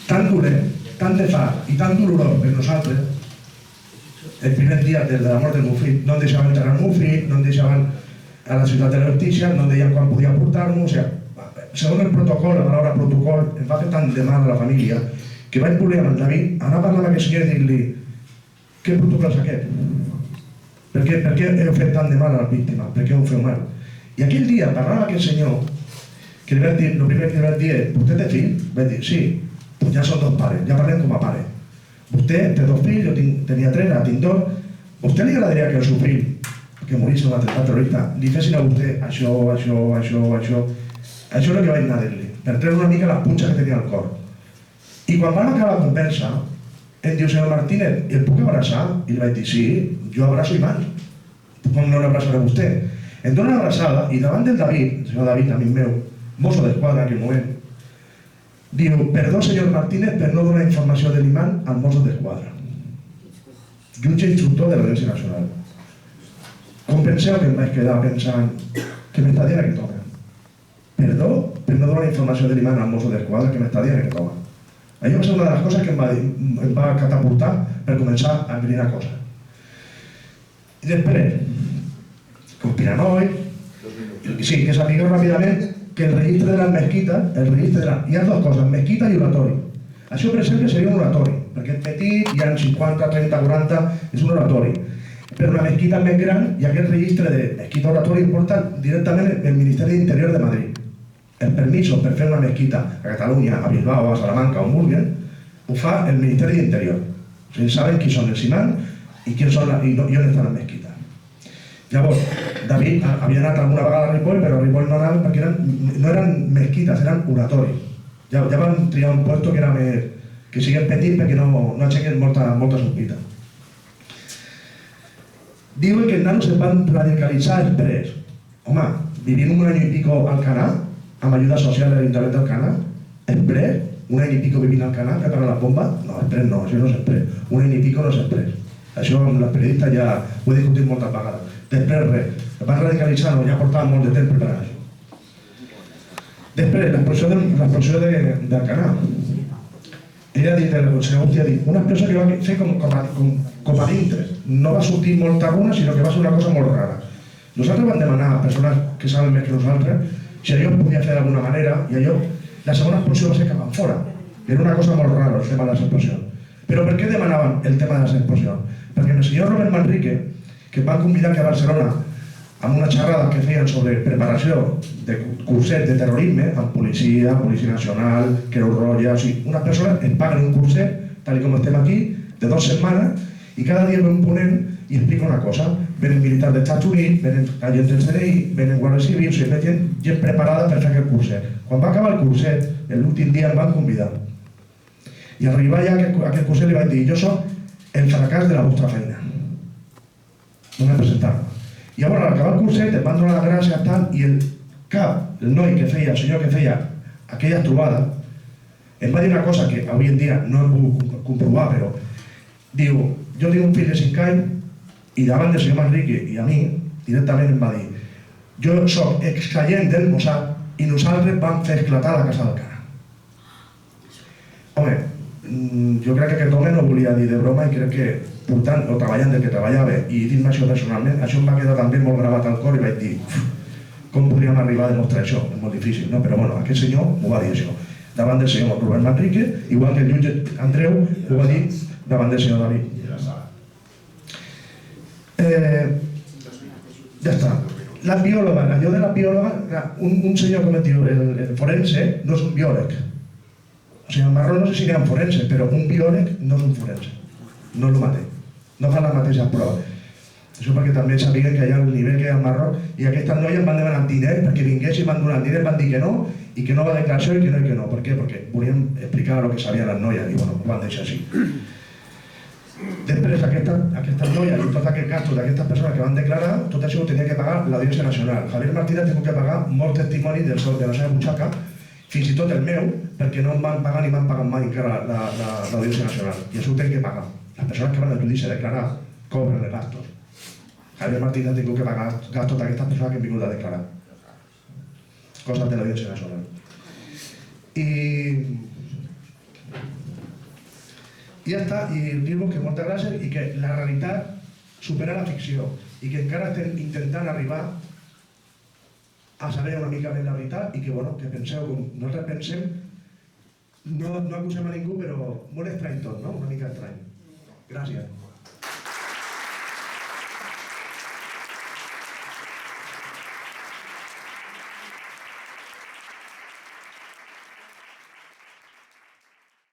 tan dolent, tan de fart i tan dolorós per nosaltres, el primer dia de la mort del meu fill, no em deixaven enterrar el meu fill, no em deixaven a la ciutat de la justícia, no em deien quan podia portar-nos, segons el protocol, la paraula protocol, em va fer tant de mal a la família que vaig voler amb el David anar a parlar amb aquest senyor i dir-li què protocol és aquest? Per què heu fet tant de mal a la víctima? Per què ho feu mal? I aquell dia parlant amb aquest senyor, que li vaig dir, el primer que li vaig dir és, vostè té fill? Vaig dir, sí, doncs ja són 2 pares, ja parlem com a pare. Vostè té 2 fills, jo tenia 3, ara tinc 2. Vostè li agradaria que el seu fill, que morís en un atemptat terrorista, li fessin a vostè això. Això és el que vaig anar a dir-li, per treure una mica la punxa que tenia al cor. I quan vam acabar la conversa, em diu, senyor Martínez, el puc abraçar? I li vaig dir, sí, jo abraço Imán. Com no l'abraçaré a vostè? Em dóna una abraçada i davant del David, el senyor David, amic meu, mosso d'esquadra en aquell moment, diu, perdó, senyor Martínez, per no donar informació de l'Imán al mosso d'esquadra. Jutge instructor de l'Audiència Nacional. Com penseu que em vaig quedar pensant que m'està dient aquest home? Perdó per no donar informació de l'Imán al mosso d'esquadra que m'està dient aquest home. Això va ser una de les coses que em va catapultar per començar a enverinar coses. I després, conspiranoic, sí, que sapigueu ràpidament que el registre de les mesquites, hi ha 2 coses, mesquita i oratori. Això, per exemple, seria un oratori, perquè és petit, hi ha 50, 30, 40, és un oratori. Però la mesquita més gran i aquest registre de mesquita oratori el porta directament el Ministeri d'Interior de Madrid. Els permisos per fer una mesquita a Catalunya, a Bilbao, a Salamanca o a Múrgen, ho fa el Ministeri d'Interior. O sigui, saben qui són els imams i on estan les mesquites. Llavors, David havia anat alguna vegada a Ripoll, però a Ripoll no anaven perquè no eren mesquites, eren oratoris. Ja van triar un puesto que era més, que siguin petit perquè no aixequen molta sospita. Diuen que els nanos es van radicalitzar després. Home, vivim un any i pico al Canà, amb ajuda social de l'Ajuntament d'Alcanar, després, un any i pico vivint al Canà, preparant la bomba, no, després no, això no és després, un any i pico no és després. Això amb les periodistes ja ho he discutit moltes vegades. Després res, es van radicalitzar, no, ja portaven molt de temps preparant això. Després, l'explosió d'Alcanar. Ella ha dit, el conseller Agustí ha dit, una expressió que va fer com a dintre. No va sortir molta runa, sinó que va ser una cosa molt rara. Nosaltres vam demanar a persones que saben més que nosaltres si allò es podia fer d'alguna manera, i allò, la segona explosió va ser cap enfora. Era una cosa molt rara, el tema de les explosions. Però per què demanaven el tema de les explosions? Perquè el senyor Robert Manrique, que em va convidar aquí a Barcelona amb una xerrada que feien sobre preparació de cursets de terrorisme, amb policia, Policia Nacional, Creu Roja, o sigui, unes persones ens paguen un curset, tal com estem aquí, de 2 setmanes, i cada dia ve un ponent i explica una cosa. Venen militars dels Estats Units, venen agents del CNI, venen guàrdies civils, o sigui, gent preparada per fer aquest curset. Quan va acabar el curset, l'últim dia em van convidar. I al arribar ja a aquest curset li vaig dir, jo soc el fracàs de la vostra feina. No m'he presentat. I llavors, al acabar el curset, em van donar la gràcia tal, i el cap, el noi que feia, el senyor que feia aquella trobada, em va dir una cosa que avui en dia no he pogut comprovar, però diu, jo tinc un fill de 5 anys i davant del senyor Manrique i a mi, directament em va dir, jo soc excagent del Mossad i nosaltres vam fer esclatar la casa del Canà. Home, jo crec que aquest home no volia dir de broma i crec que portant o treballant del que treballava i dint-me això personalment, això em va quedar també molt gravat al cor i vaig dir, com podríem arribar a demostrar això? És molt difícil, no? Però bueno, aquest senyor m'ho va dir això. davant del senyor Rubén Manrique, igual que el jutge Andreu ho va dir davant del senyor David. Ja està. La biòloga, allò de la biòloga, un senyor com es diu, el forense, no és un biòleg. O sigui, el Marró no sé si n'hi ha un forense, però un biòleg no és un forense. No és el mateix. No fa la mateixa prova. Això perquè també sabien que allà al nivell que hi ha al Marroc i aquestes noies van demanar diners perquè vinguessin, van donar diners, van dir que no i que no va declarar això i que no i que no. Per què? Perquè volien explicar el que sabien les noies i bueno, ho van deixar així. Després aquestes noies i tot aquest gasto d'aquestes persones que van declarar, tot això ho tenia que pagar l'Audiència Nacional. Javier Martínez ha tingut que pagar molts testimonis de la seva butxaca, fins i tot el meu, perquè no em van pagar ni m'han pagat mai encara l'Audiència Nacional. I això ho tenen que pagar. Les persones que van al judici a declarar cobren els gastos. Javier Martínez ha tingut que pagar gastos d'aquestes persones que han vingut a declarar. Coses de l'Audiència Nacional. I ja està, i dir-vos que moltes gràcies i que la realitat supera la ficció i que encara estem intentant arribar a saber una mica més la veritat i que, bueno, que penseu com nosaltres pensem, no acusem a ningú, però molt estrany tot, no? Una mica estrany. Gràcies.